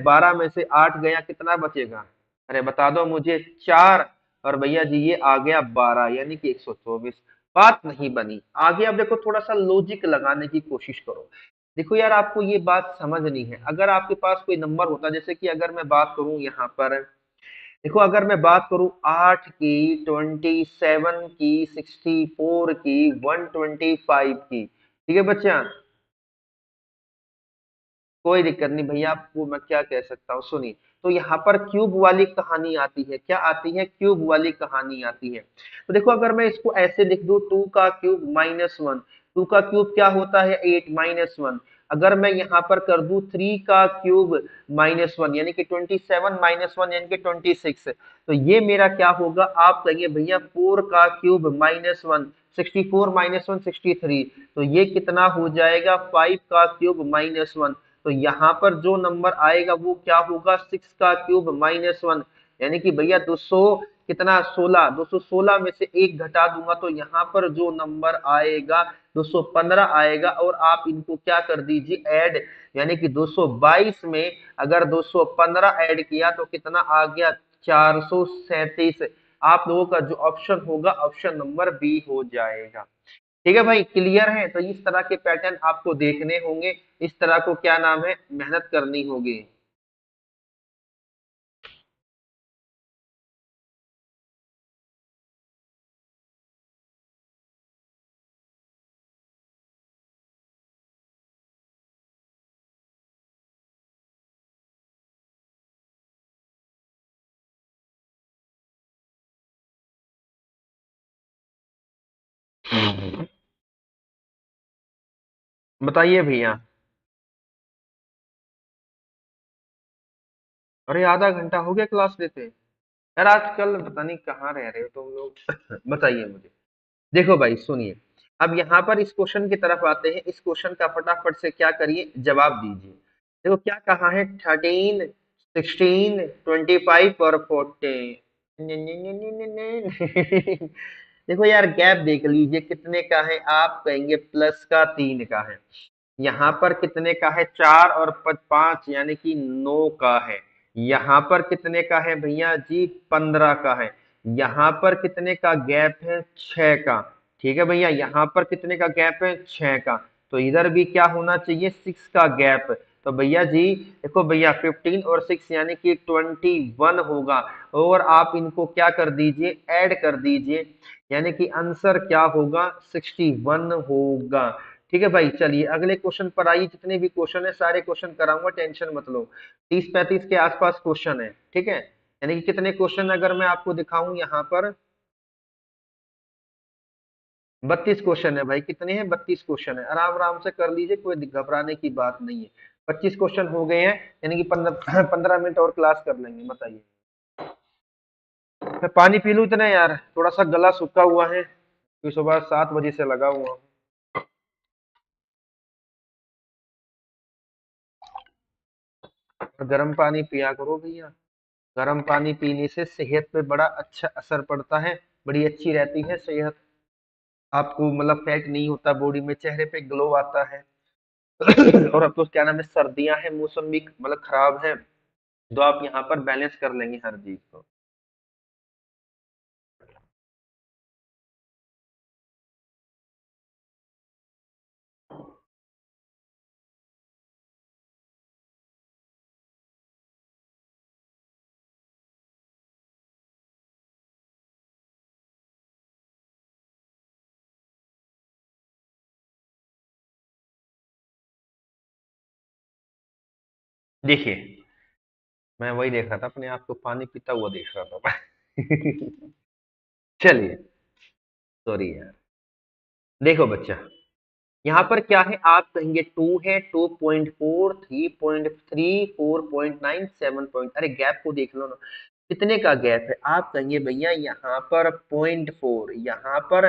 12 में से 8 गया, कितना बचेगा? अरे बता दो मुझे, 4। और भैया जी ये आ गया 12, यानी कि 124। बात नहीं बनी। आगे अब देखो, थोड़ा सा लॉजिक लगाने की कोशिश करो। देखो यार आपको ये बात समझनी है, अगर आपके पास कोई नंबर होता, जैसे कि अगर मैं बात करूं यहाँ पर, देखो अगर मैं बात करूं 8 की, 27 की, 64 की, 125 की, ठीक है बच्चा, कोई दिक्कत नहीं भैया, आपको मैं क्या कह सकता हूँ, सुनिए। तो यहाँ पर क्यूब वाली कहानी आती है, क्या आती है, क्यूब वाली कहानी आती है। तो देखो अगर मैं इसको ऐसे लिख दूं, 2 का क्यूब -1, 2 का क्यूब क्या होता है, 8 -1। अगर मैं यहाँ पर कर दूं 3 का क्यूब -1, यानी कि 27 -1, यानी कि 26, तो ये मेरा क्या होगा, आप कहिए भैया 4 का क्यूब -1, 64 -1, 63। तो ये कितना हो जाएगा, 5 का क्यूब -1। तो यहाँ पर जो नंबर आएगा वो क्या होगा, 6 का क्यूब -1, यानी कि भैया 200, कितना, 16। 216 में से 1 घटा दूंगा, तो यहाँ पर जो नंबर आएगा 215 आएगा। और आप इनको क्या कर दीजिए, ऐड, यानी कि 222 में अगर 215 ऐड किया तो कितना आ गया, 437। आप लोगों का जो ऑप्शन होगा, ऑप्शन नंबर बी हो जाएगा। ठीक है भाई, क्लियर है? तो इस तरह के पैटर्न आपको देखने होंगे, इस तरह को क्या नाम है, मेहनत करनी होगी। बताइए भैया। अरे आधा घंटा हो गया क्लास लेते। यार आजकल पता नहीं कहाँ रह रहे हो तुम लोग। बताइए मुझे। देखो भाई सुनिए, अब यहाँ पर इस क्वेश्चन की तरफ आते हैं। इस क्वेश्चन का फटाफट से क्या करिए, जवाब दीजिए। देखो क्या कहा है, 13 16, 25 और 40। देखो यार गैप देख लीजिए कितने का है, आप कहेंगे प्लस का 3 का है। यहाँ पर कितने का है, 4 और 5 यानी कि 9 का है। यहाँ पर कितने का है भैया जी, 15 का है। यहाँ पर कितने का गैप है, 6 का। ठीक है भैया, यहाँ पर कितने का गैप है, 6 का। तो इधर भी क्या होना चाहिए, 6 का गैप। तो भैया जी देखो भैया 15 और 6 यानी कि 21 होगा। और आप इनको क्या कर दीजिए, ऐड कर दीजिए, यानी कि आंसर क्या होगा, 61 होगा। ठीक है भाई, चलिए अगले क्वेश्चन पर आइए। जितने भी क्वेश्चन है सारे क्वेश्चन कराऊंगा, टेंशन मत लो। 30-35 के आसपास क्वेश्चन है, ठीक है। यानी कि कितने क्वेश्चन अगर मैं आपको दिखाऊं यहाँ पर, 32 क्वेश्चन है भाई। कितने हैं, 32 क्वेश्चन है। आराम आराम से कर लीजिए, कोई घबराने की बात नहीं है। 25 क्वेश्चन हो गए हैं, यानी कि 15 15 मिनट और क्लास कर लेंगे। बताइए, मैं पानी पी लूं इतने यार, थोड़ा सा गला सूखा हुआ है क्योंकि सुबह 7 बजे से लगा हुआ हूँ। गर्म पानी पिया करो भैया। गर्म पानी पीने से सेहत पे बड़ा अच्छा असर पड़ता है, बड़ी अच्छी रहती है सेहत। आपको मतलब फैट नहीं होता बॉडी में, चेहरे पे ग्लो आता है। और अब तो क्या नाम है, सर्दियां हैं, मौसम भी मतलब खराब है, तो आप यहाँ पर बैलेंस कर लेंगे हर चीज को। देखिए, मैं वही देख रहा था, अपने आप को पानी पीता हुआ देख रहा था। चलिए, सॉरी यार। देखो बच्चा, यहाँ पर क्या है, आप कहेंगे 2 है, 2.4, 3.3, 4.9, 7 अरे गैप को देख लो ना, कितने का गैप है। आप कहेंगे भैया यहाँ पर 0.4, यहाँ पर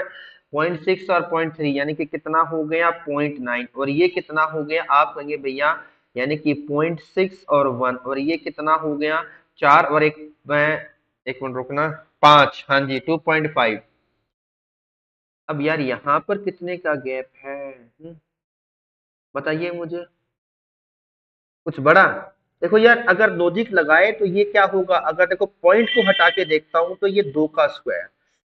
0.6 और 0.3 यानी कि कितना हो गया, 0.9। और ये कितना हो गया, आप कहेंगे भैया यानी कि 0.6 और 1, और ये कितना हो गया, 4 और एक मिनट रुकना, 5, हाँ जी 2.5। अब यार यहाँ पर कितने का गैप है, बताइए मुझे, कुछ बड़ा। देखो यार अगर लॉजिक लगाए तो ये क्या होगा, अगर देखो पॉइंट को हटा के देखता हूं तो ये 2 का स्क्वायर,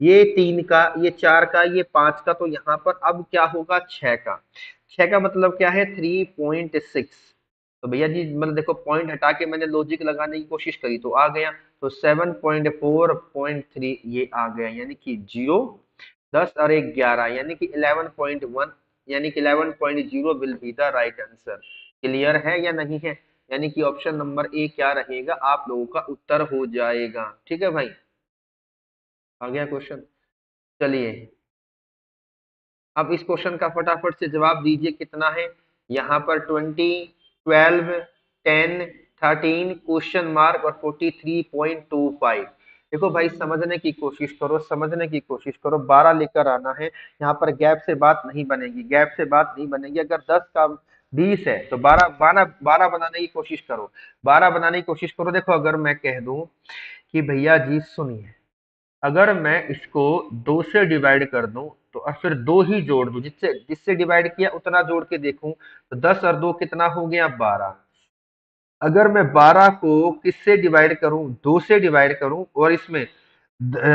ये 3 का, ये 4 का, ये 5 का, तो यहाँ पर अब क्या होगा, 6 का। 6 का मतलब क्या है, 3.6। तो भैया जी मतलब देखो पॉइंट हटा के मैंने लॉजिक लगाने की कोशिश करी तो आ गया। तो 7.4.3 ये आ गया, यानी कि 0, 10 और 1 11, यानी कि 11.1, यानी कि 11.0 will be the right answer. Clear है या नहीं है, यानी कि ऑप्शन नंबर ए क्या रहेगा, आप लोगों का उत्तर हो जाएगा। ठीक है भाई, आ गया क्वेश्चन। चलिए, अब इस क्वेश्चन का फटाफट से जवाब दीजिए, कितना है यहाँ पर, 20, 12, 10, 13 क्वेश्चन मार्क और 43.25। देखो भाई समझने की कोशिश करो, समझने की कोशिश करो, 12 लेकर आना है। यहाँ पर गैप से बात नहीं बनेगी, गैप से बात नहीं बनेगी। अगर 10 का 20 है तो 12 12 12 बनाने की कोशिश करो, 12 बनाने की कोशिश करो। देखो अगर मैं कह दूं कि भैया जी सुनिए, अगर मैं इसको 2 से डिवाइड कर दूं तो और फिर 2 ही जोड़ दूं, जिससे जिससे डिवाइड किया उतना जोड़ के देखूं, तो 10 और 2 कितना हो गया, 12। अगर मैं 12 को किससे डिवाइड करूं, 2 से डिवाइड करूं, और इसमें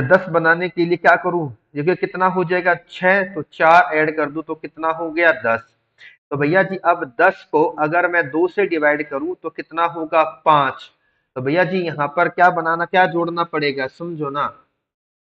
10 बनाने के लिए क्या करूं, देखिए कितना हो जाएगा, 6, तो 4 ऐड कर दूं तो कितना हो गया, 10। तो भैया जी अब 10 को अगर मैं 2 से डिवाइड करूं तो कितना होगा, 5। तो भैया जी यहाँ पर क्या बनाना, क्या जोड़ना पड़ेगा, समझो ना।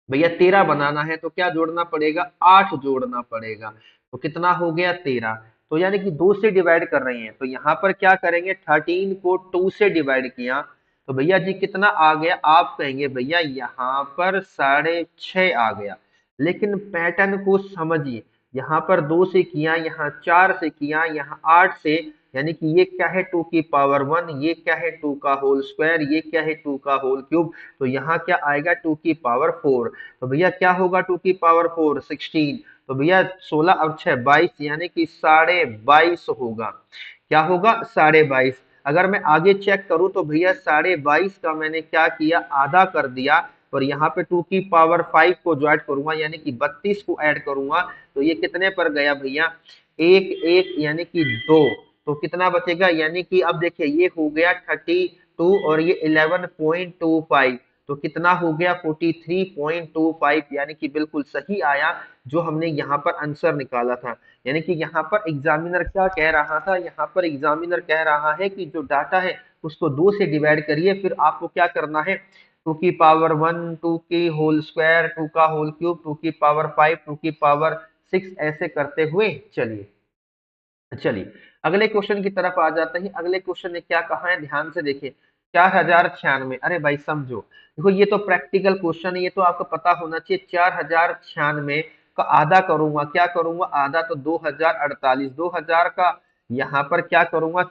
भैया 13 बनाना है तो क्या जोड़ना पड़ेगा, 8 जोड़ना पड़ेगा। तो कितना हो गया, 13। तो यानी कि 2 से डिवाइड कर रहे हैं, तो यहाँ पर क्या करेंगे, 13 को 2 से डिवाइड किया तो भैया जी कितना आ गया, आप कहेंगे भैया यहाँ पर 6.5 आ गया। लेकिन पैटर्न को समझिए, यहाँ पर 2 से किया, यहाँ 4 से किया, यहाँ 8 से, यानी कि ये क्या है, 2 की पावर 1, ये क्या है, 2 का होल स्क्वायर, ये क्या है, 2 का होल क्यूब। तो यहाँ क्या आएगा, 2 की पावर 4। तो भैया क्या होगा, 2 की पावर 4 16। तो भैया 16 और 6 22, यानी कि 22.5 होगा। क्या होगा, 22.5। अगर मैं आगे चेक करूं तो भैया 22.5 का मैंने क्या किया, आधा कर दिया, और यहाँ पे 2 की पावर 5 को जो ऐड करूंगा यानी कि 32 को ऐड करूंगा, तो ये कितने पर गया भैया, एक एक यानी कि 2। तो कितना बचेगा, यानी कि अब देखिए ये हो गया 32 और ये 11.25, तो कितना हो गया 43.25, यानी कि बिल्कुल सही आया जो हमने यहाँ पर आंसर निकाला था। यानी कि यहाँ पर एग्जामिनर क्या कह रहा था, यहाँ पर एग्जामिनर कह रहा है कि जो डाटा है उसको 2 से डिवाइड करिए, फिर आपको क्या करना है, 2 की पावर 1, 2 की होल स्क्वायर, 2 का होल क्यूब, 2 की पावर 5, 2 की पावर 6, ऐसे करते हुए चलिए। चलिए अगले क्वेश्चन की तरफ आ जाते हैं। अगले क्वेश्चन ने क्या कहा है, ध्यान से देखिए। 4096, अरे भाई समझो, देखो ये तो प्रैक्टिकल क्वेश्चन है, ये तो आपको पता होना चाहिए। 4096 का आधा करूंगा, क्या करूंगा, आधा तो 2048, 2000 का यहाँ पर क्या करूंगा,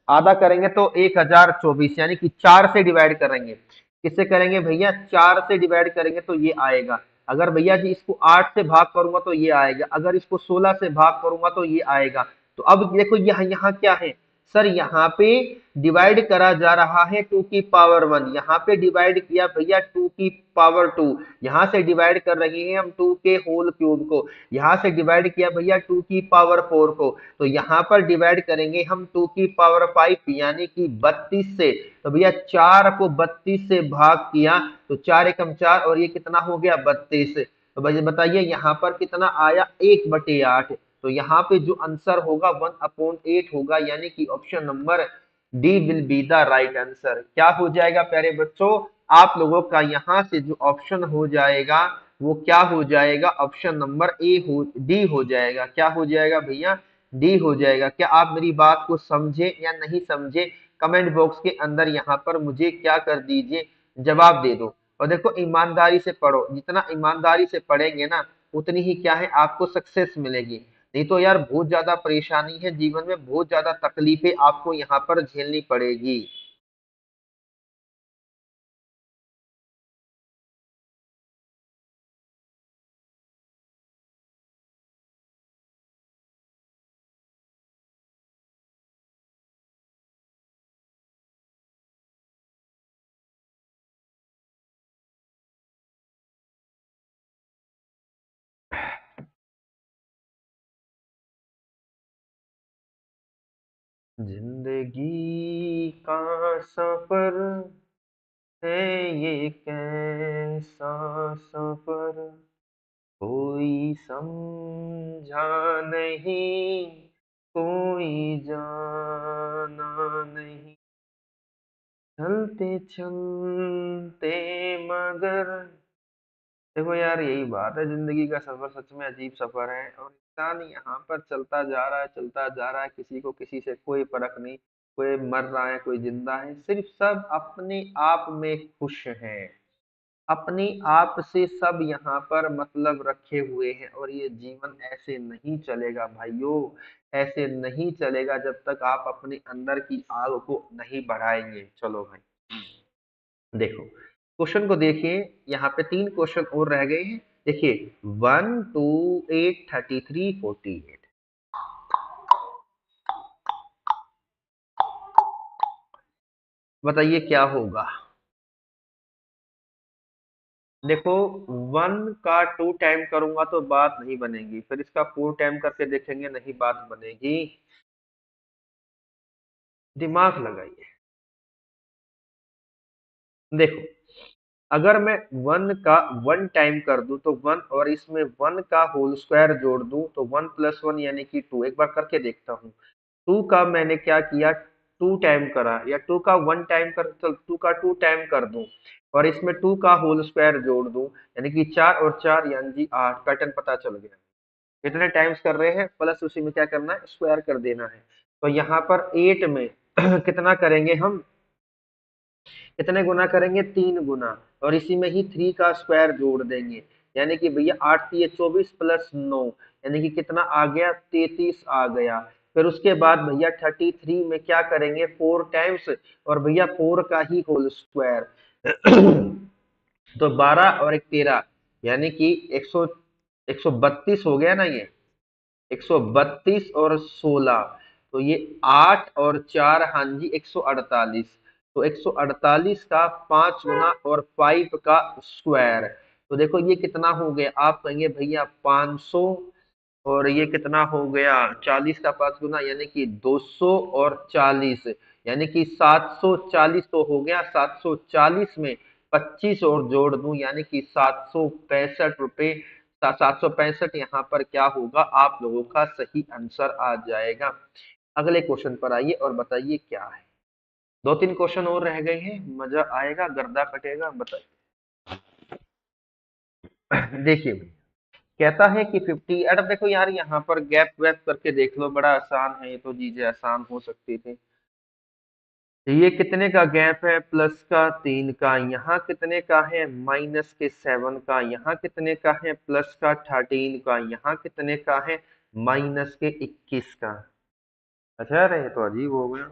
आधा करेंगे तो 1024, यानी कि 4 से डिवाइड करेंगे। किससे करेंगे भैया, 4 से डिवाइड करेंगे तो ये आएगा। अगर भैया जी इसको 8 से भाग करूंगा तो ये आएगा, अगर इसको 16 से भाग करूंगा तो ये आएगा। तो अब देखो यहाँ यहाँ क्या है, सर यहाँ पे डिवाइड करा जा रहा है 2 की पावर 1, यहाँ पे डिवाइड किया भैया 2 की पावर 2, यहाँ से डिवाइड कर रहे हैं हम 2 के होल क्यूब को, यहाँ से डिवाइड किया भैया 2 की पावर 4 को, तो यहाँ पर डिवाइड करेंगे हम 2 की पावर 5 यानी कि 32 से। तो भैया 4 को 32 से भाग किया तो 4 एकम 4 और ये कितना हो गया 32। तो भैया बताइए यहाँ पर कितना आया, 1/8। तो यहाँ पे जो आंसर होगा 1/8 होगा, यानी कि option number D will be the right answer. क्या हो जाएगा प्यारे बच्चों, आप लोगों का यहाँ से जो ऑप्शन हो जाएगा वो क्या हो जाएगा, ऑप्शन नंबर ए हो, डी हो जाएगा। क्या हो जाएगा भैया, डी हो जाएगा। क्या आप मेरी बात को समझे या नहीं समझे, कमेंट बॉक्स के अंदर यहाँ पर मुझे क्या कर दीजिए, जवाब दे दो। और देखो ईमानदारी से पढ़ो, जितना ईमानदारी से पढ़ेंगे ना उतनी ही क्या है आपको सक्सेस मिलेगी। नहीं तो यार बहुत ज्यादा परेशानी है जीवन में, बहुत ज्यादा तकलीफें आपको यहाँ पर झेलनी पड़ेगी। जिंदगी का सफर है ये कैसा सफर, कोई समझा नहीं, कोई जाना नहीं, चलते चलते मगर। देखो यार यही बात है, जिंदगी का सफर सच में अजीब सफर है, और इंसान यहाँ पर चलता जा रहा है, चलता जा रहा है, किसी को किसी से कोई फर्क नहीं, कोई मर रहा है कोई जिंदा है, सिर्फ सब अपने आप में खुश हैं, अपनी आप से सब यहाँ पर मतलब रखे हुए हैं। और ये जीवन ऐसे नहीं चलेगा भाइयों, ऐसे नहीं चलेगा जब तक आप अपने अंदर की आग को नहीं बढ़ाएंगे। चलो भाई देखो क्वेश्चन को देखिए, यहाँ पे 3 क्वेश्चन और रह गए हैं। देखिए 1, 2, 8, 33, 48, बताइए क्या होगा। देखो 1 का 2 टाइम करूंगा तो बात नहीं बनेगी, फिर इसका 4 टाइम करके देखेंगे, नहीं बात बनेगी। दिमाग लगाइए। देखो अगर मैं 1 का 1 टाइम कर दूं तो 1, और इसमें 1 का होल स्क्वायर जोड़ दूं तो 1 + 1 यानी कि 2, एक बार करके देखता हूँ। 2 का मैंने क्या किया, 2 टाइम करा, या 2 का 1 टाइम कर, चल 2 का 2 टाइम कर दूं, और इसमें 2 का होल स्क्वायर जोड़ दूं, यानी कि 4 और 4 यानी कि 8, पैटर्न पता चल गया। कितने टाइम्स कर रहे हैं, प्लस उसी में क्या करना है, स्क्वायर कर देना है। तो यहाँ पर 8 में कितना करेंगे हम, कितने गुना करेंगे, 3 गुना, और इसी में ही 3 का स्क्वायर जोड़ देंगे, यानी कि भैया 8 × 3 = 24 + 9, यानी कि कितना आ गया, 33 आ गया। फिर उसके बाद भैया 33 में क्या करेंगे, 4 टाइम्स, और भैया 4 का ही होल स्क्वायर तो 12 और 1 13, यानी कि 132 हो गया ना ये, 132 और 16, तो ये 8 और 4, हाँ जी 148। तो 148 का 5 गुना और 5 का स्क्वायर। तो देखो ये कितना हो गया, आप कहेंगे भैया 500, और ये कितना हो गया 40 का 5 गुना यानी कि 200 और 40, यानी कि 740 तो हो गया। 740 में 25 और जोड़ दूं यानी कि 765 रुपए। 765 यहाँ पर क्या होगा, आप लोगों का सही आंसर आ जाएगा। अगले क्वेश्चन पर आइए और बताइए क्या है। दो तीन क्वेश्चन और रह गए हैं, मजा आएगा, गर्दा कटेगा, बताइए। देखिए भाई, कहता है कि 58, अब देखो यार यहाँ पर गैप वैप करके देख लो, बड़ा आसान है ये तो, चीजें आसान हो सकती थी। ये कितने का गैप है, प्लस का 3 का, यहाँ कितने का है माइनस के 7 का, यहाँ कितने का है प्लस का 13 का, यहाँ कितने का है माइनस के 21 का। अच्छा यार ये तो अजीब हो गया।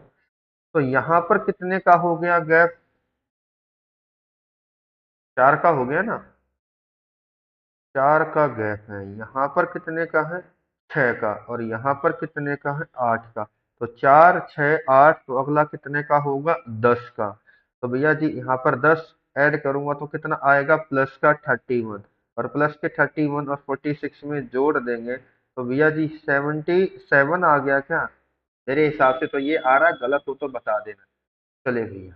तो यहाँ पर कितने का हो गया गैप, 4 का हो गया ना, 4 का गैप है। यहाँ पर कितने का है 6 का, और यहाँ पर कितने का है 8 का। तो 4 6 8, तो अगला कितने का होगा 10 का। तो भैया जी यहाँ पर 10 ऐड करूंगा तो कितना आएगा प्लस का 31, और प्लस के 31 और 46 में जोड़ देंगे तो भैया जी 77 आ गया क्या। मेरे हिसाब से तो ये आ रहा, गलत हो तो बता देना। चले भैया,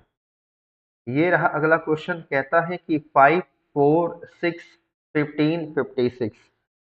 ये रहा अगला क्वेश्चन। कहता है कि 5 4 6 15 56।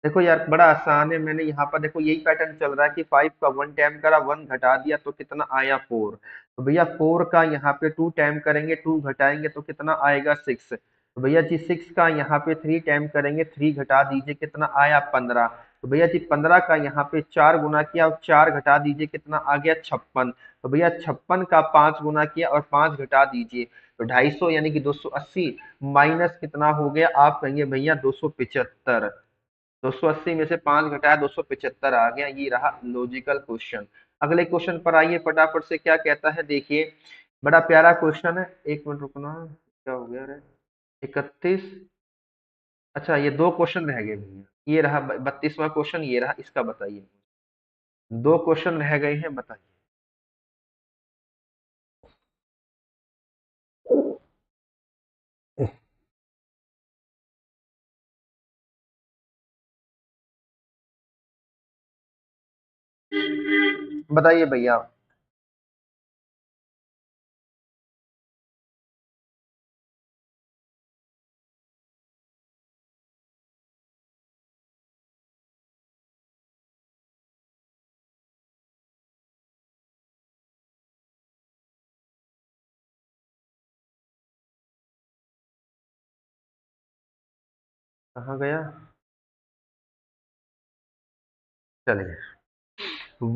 देखो यार बड़ा आसान है, मैंने यहाँ पर देखो यही पैटर्न चल रहा है कि 5 का 1 टाइम करा, 1 घटा दिया तो कितना आया 4। तो भैया 4 का यहाँ पे 2 टाइम करेंगे, 2 घटाएंगे तो कितना आएगा 6। तो भैया जी 6 का यहाँ पे 3 टाइम करेंगे, 3 घटा दीजिए कितना आया 15। तो भैया जी 15 का यहाँ पे 4 गुना किया और 4 घटा दीजिए कितना आ गया 56। तो भैया 56 का 5 गुना किया और 5 घटा दीजिए तो 250 यानी कि 280, माइनस कितना हो गया, आप कहेंगे भैया 275। 280 में से 5 घटाया 275 आ गया। ये रहा लॉजिकल क्वेश्चन। अगले क्वेश्चन पर आइए फटाफट से, क्या कहता है देखिए, बड़ा प्यारा क्वेश्चन है। एक मिनट रुकना, क्या हो गया रे, 31। अच्छा ये दो क्वेश्चन रह गए भैया, ये रहा 32वां क्वेश्चन, ये रहा, इसका बताइए। दो क्वेश्चन रह गए हैं, बताइए। बताइए भैया। कहाँ गया, चलिए।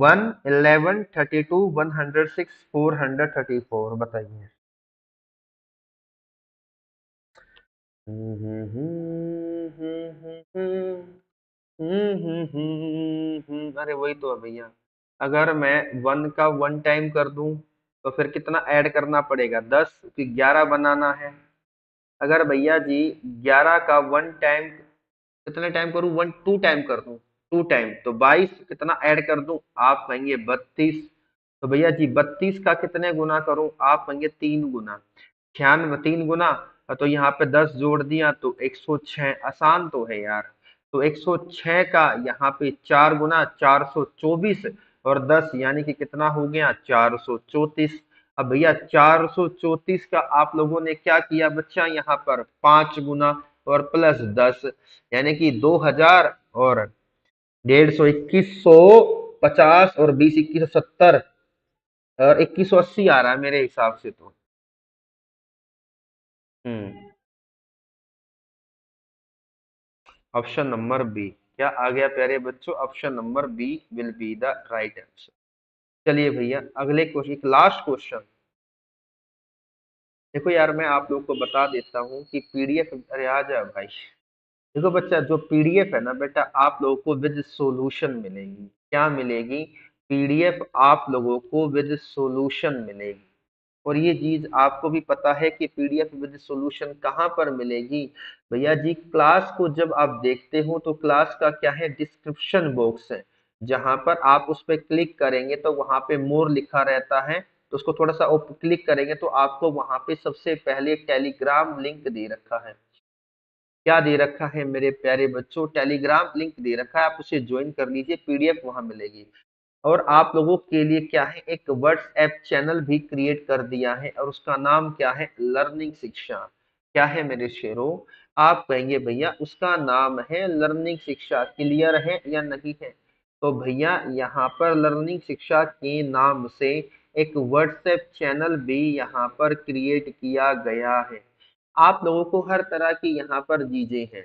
1 11 32 106 434, बताइए। अरे वही तो है भैया। अगर मैं 1 का 1 टाइम कर दूं तो फिर कितना ऐड करना पड़ेगा 10, क्योंकि 11 बनाना है। अगर भैया जी 11 का 1 टाइम, कितने टाइम करूं, 1 2 टाइम कर दूं, 2 टाइम तो 22, कितना ऐड कर दूं, आप कहेंगे 32। तो भैया जी 32 का कितने गुना करूं, आप कहेंगे 3 गुना। 96 3 गुना, तो यहाँ पे 10 जोड़ दिया तो 106, आसान तो है यार। तो 106 का यहाँ पे 4 गुना 424, और 10 यानी कि कितना हो गया 434। अब भैया 434 का आप लोगों ने क्या किया बच्चा, यहाँ पर 5 गुना और प्लस 10, यानी कि 2000 और 150, 2150 और 20 2170, और 2180 आ रहा है मेरे हिसाब से तो। Hmm, option number B. क्या आ गया प्यारे बच्चों, option number B will be the right answer. चलिए भैया अगले क्वेश्चन, एक लास्ट क्वेश्चन। देखो यार मैं आप लोग को बता देता हूँ कि पीडीएफ, अरे आ जा भाई। देखो बच्चा, जो पीडीएफ है ना बेटा, आप लोगों को विद सॉल्यूशन मिलेगी। क्या मिलेगी, पीडीएफ आप लोगों को विद सॉल्यूशन मिलेगी। और ये चीज आपको भी पता है कि पीडीएफ विद सॉल्यूशन कहाँ पर मिलेगी। भैया जी क्लास को जब आप देखते हो तो क्लास का क्या है, डिस्क्रिप्शन बॉक्स है। जहां पर आप उस पर क्लिक करेंगे तो वहां पे मोर लिखा रहता है, तो उसको थोड़ा सा क्लिक करेंगे तो आपको वहां पे सबसे पहले टेलीग्राम लिंक दे रखा है। क्या दे रखा है मेरे प्यारे बच्चों? टेलीग्राम लिंक दे रखा है, आप उसे ज्वाइन कर लीजिए, पीडीएफ वहां मिलेगी। और आप लोगों के लिए क्या है, एक व्हाट्सएप चैनल भी क्रिएट कर दिया है और उसका नाम क्या है, लर्निंग शिक्षा। क्या है मेरे शेरों? आप कहेंगे भैया उसका नाम है लर्निंग शिक्षा, क्लियर है या नहीं है? तो भैया यहाँ पर लर्निंग शिक्षा के नाम से एक व्हाट्सएप चैनल भी यहाँ पर क्रिएट किया गया है। आप लोगों को हर तरह की यहाँ पर चीजें हैं।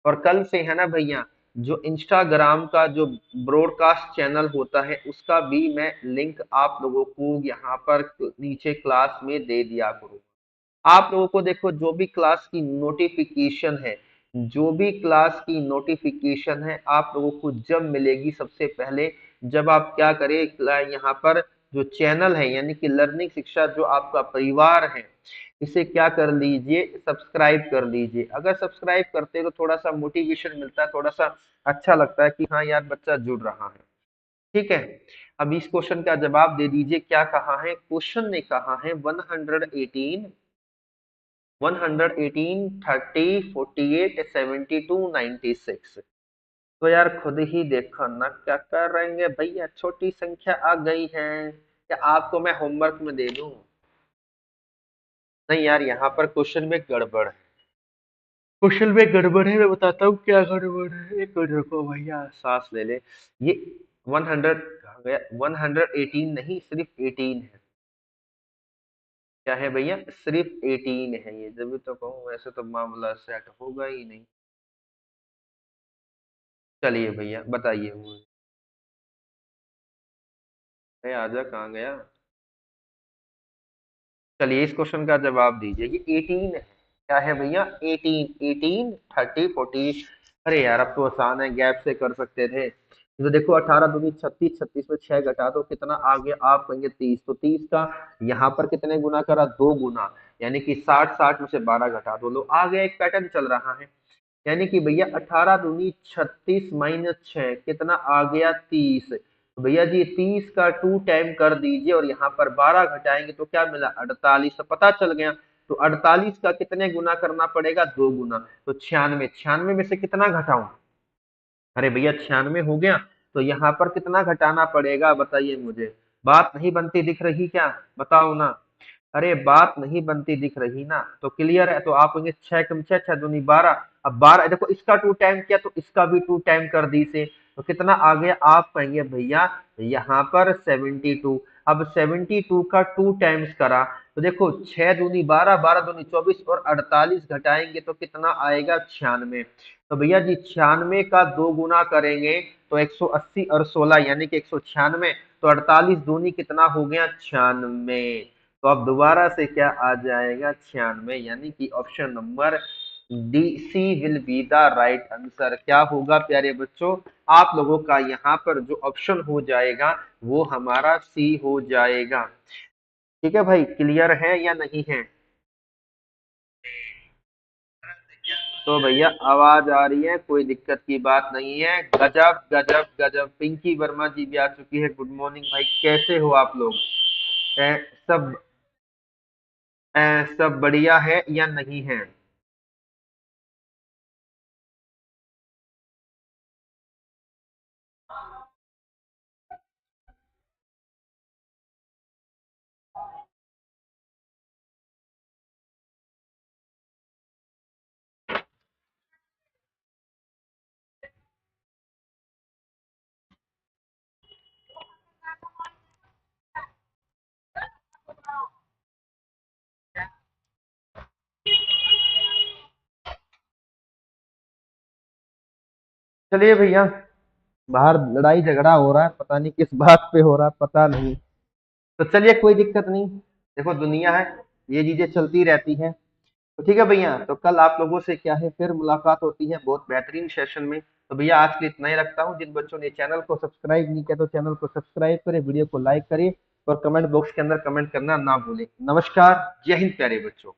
और कल से है ना भैया, जो इंस्टाग्राम का जो ब्रॉडकास्ट चैनल होता है उसका भी मैं लिंक आप लोगों को यहाँ पर नीचे क्लास में दे दिया करूँ। आप लोगों को देखो, जो भी क्लास की नोटिफिकेशन है, जो भी क्लास की नोटिफिकेशन है आप लोगों को जब मिलेगी, सबसे पहले जब आप क्या करें, यहाँ पर जो चैनल है यानी कि लर्निंग शिक्षा जो आपका परिवार है, इसे क्या कर लीजिए, सब्सक्राइब कर लीजिए। अगर सब्सक्राइब करते हैं तो थोड़ा सा मोटिवेशन मिलता है, थोड़ा सा अच्छा लगता है कि हाँ यार बच्चा जुड़ रहा है। ठीक है, अब इस क्वेश्चन का जवाब दे दीजिए, क्या कहा है क्वेश्चन ने? कहा है 118, 118, 30, 48, 72, 96। तो यार खुद ही देखो ना क्या कर रहेंगे भैया, छोटी संख्या आ गई है, या आपको मैं होमवर्क में दे दूं? नहीं यार, यहाँ पर क्वेश्चन में गड़बड़ है, क्वेश्चन में गड़बड़ है, मैं बताता हूँ क्या गड़बड़ है। एक मिनट रुको भैया, सांस ले ले। ये 100 गया, 118 नहीं, सिर्फ 18 है। क्या है भैया? सिर्फ 18 है ये, जब भी तो कहूँ, वैसे तो मामला सेट होगा ही नहीं। चलिए भैया बताइए मुझे। अरे आजा, कहाँ गया? चलिए इस क्वेश्चन का जवाब दीजिए, ये 18 है। क्या है भैया? 18, 18, 30, 40। अरे यार अब तो आसान है, गैप से कर सकते थे। तो देखो 18 दूनी 36, 36 में 6 घटा दो, कितना आ गया? आप कहेंगे 30, तो 30 का यहाँ पर कितने गुना करा? 2 गुना, यानी कि 60, 60 में से 12 घटा दो, लो आ गया, एक पैटर्न चल रहा है। यानी कि भैया 18 दूनी 36 माइनस 6 कितना आ गया? 30। तो भैया जी 30 का 2 टाइम कर दीजिए और यहाँ पर 12 घटाएंगे तो क्या मिला? 48। तो पता चल गया। तो 48 का कितने गुना करना पड़ेगा? 2 गुना। तो 96, 96 में से कितना घटाऊं? अरे भैया 96 हो गया, तो यहाँ पर कितना घटाना पड़ेगा बताइए मुझे? बात नहीं बनती दिख रही क्या? बताओ ना। अरे बात नहीं बनती दिख रही ना, तो क्लियर है। तो आप कहेंगे 6 कम 6, 6 दूनी 12। अब 12 देखो, इसका 2 टाइम किया तो इसका भी 2 टाइम कर दी से, तो कितना आ गया? आप कहेंगे भैया यहाँ पर 72। अब 72 का 2 टाइम्स करा तो देखो 6 दूनी 12, 12 दूनी 24 और 48 घटाएंगे तो कितना आएगा? 96। तो भैया जी 96 का 2 गुना करेंगे तो 180 और 16 यानी कि 196। तो 48 दूनी कितना हो गया? 96। तो अब दोबारा से क्या आ जाएगा? 96, यानी कि option number D, C will be the right answer. क्या होगा प्यारे बच्चों? आप लोगों का यहाँ पर जो ऑप्शन हो जाएगा वो हमारा सी हो जाएगा। ठीक है भाई, क्लियर है या नहीं है? तो भैया आवाज आ रही है, कोई दिक्कत की बात नहीं है। गजब गजब गजब, पिंकी वर्मा जी भी आ चुकी है। गुड मॉर्निंग भाई, कैसे हो आप लोग? ए, सब सब बढ़िया है या नहीं है? चलिए भैया, बाहर लड़ाई झगड़ा हो रहा है, पता नहीं किस बात पे हो रहा है, पता नहीं। तो चलिए कोई दिक्कत नहीं, देखो दुनिया है, ये चीजें चलती रहती हैं। तो ठीक है भैया, तो कल आप लोगों से क्या है फिर मुलाकात होती है बहुत बेहतरीन सेशन में। तो भैया आज के लिए इतना ही रखता हूँ। जिन बच्चों ने चैनल को सब्सक्राइब नहीं किया तो चैनल को सब्सक्राइब करें, वीडियो को लाइक करें और कमेंट बॉक्स के अंदर कमेंट करना ना भूलें। नमस्कार, जय हिंद प्यारे बच्चों।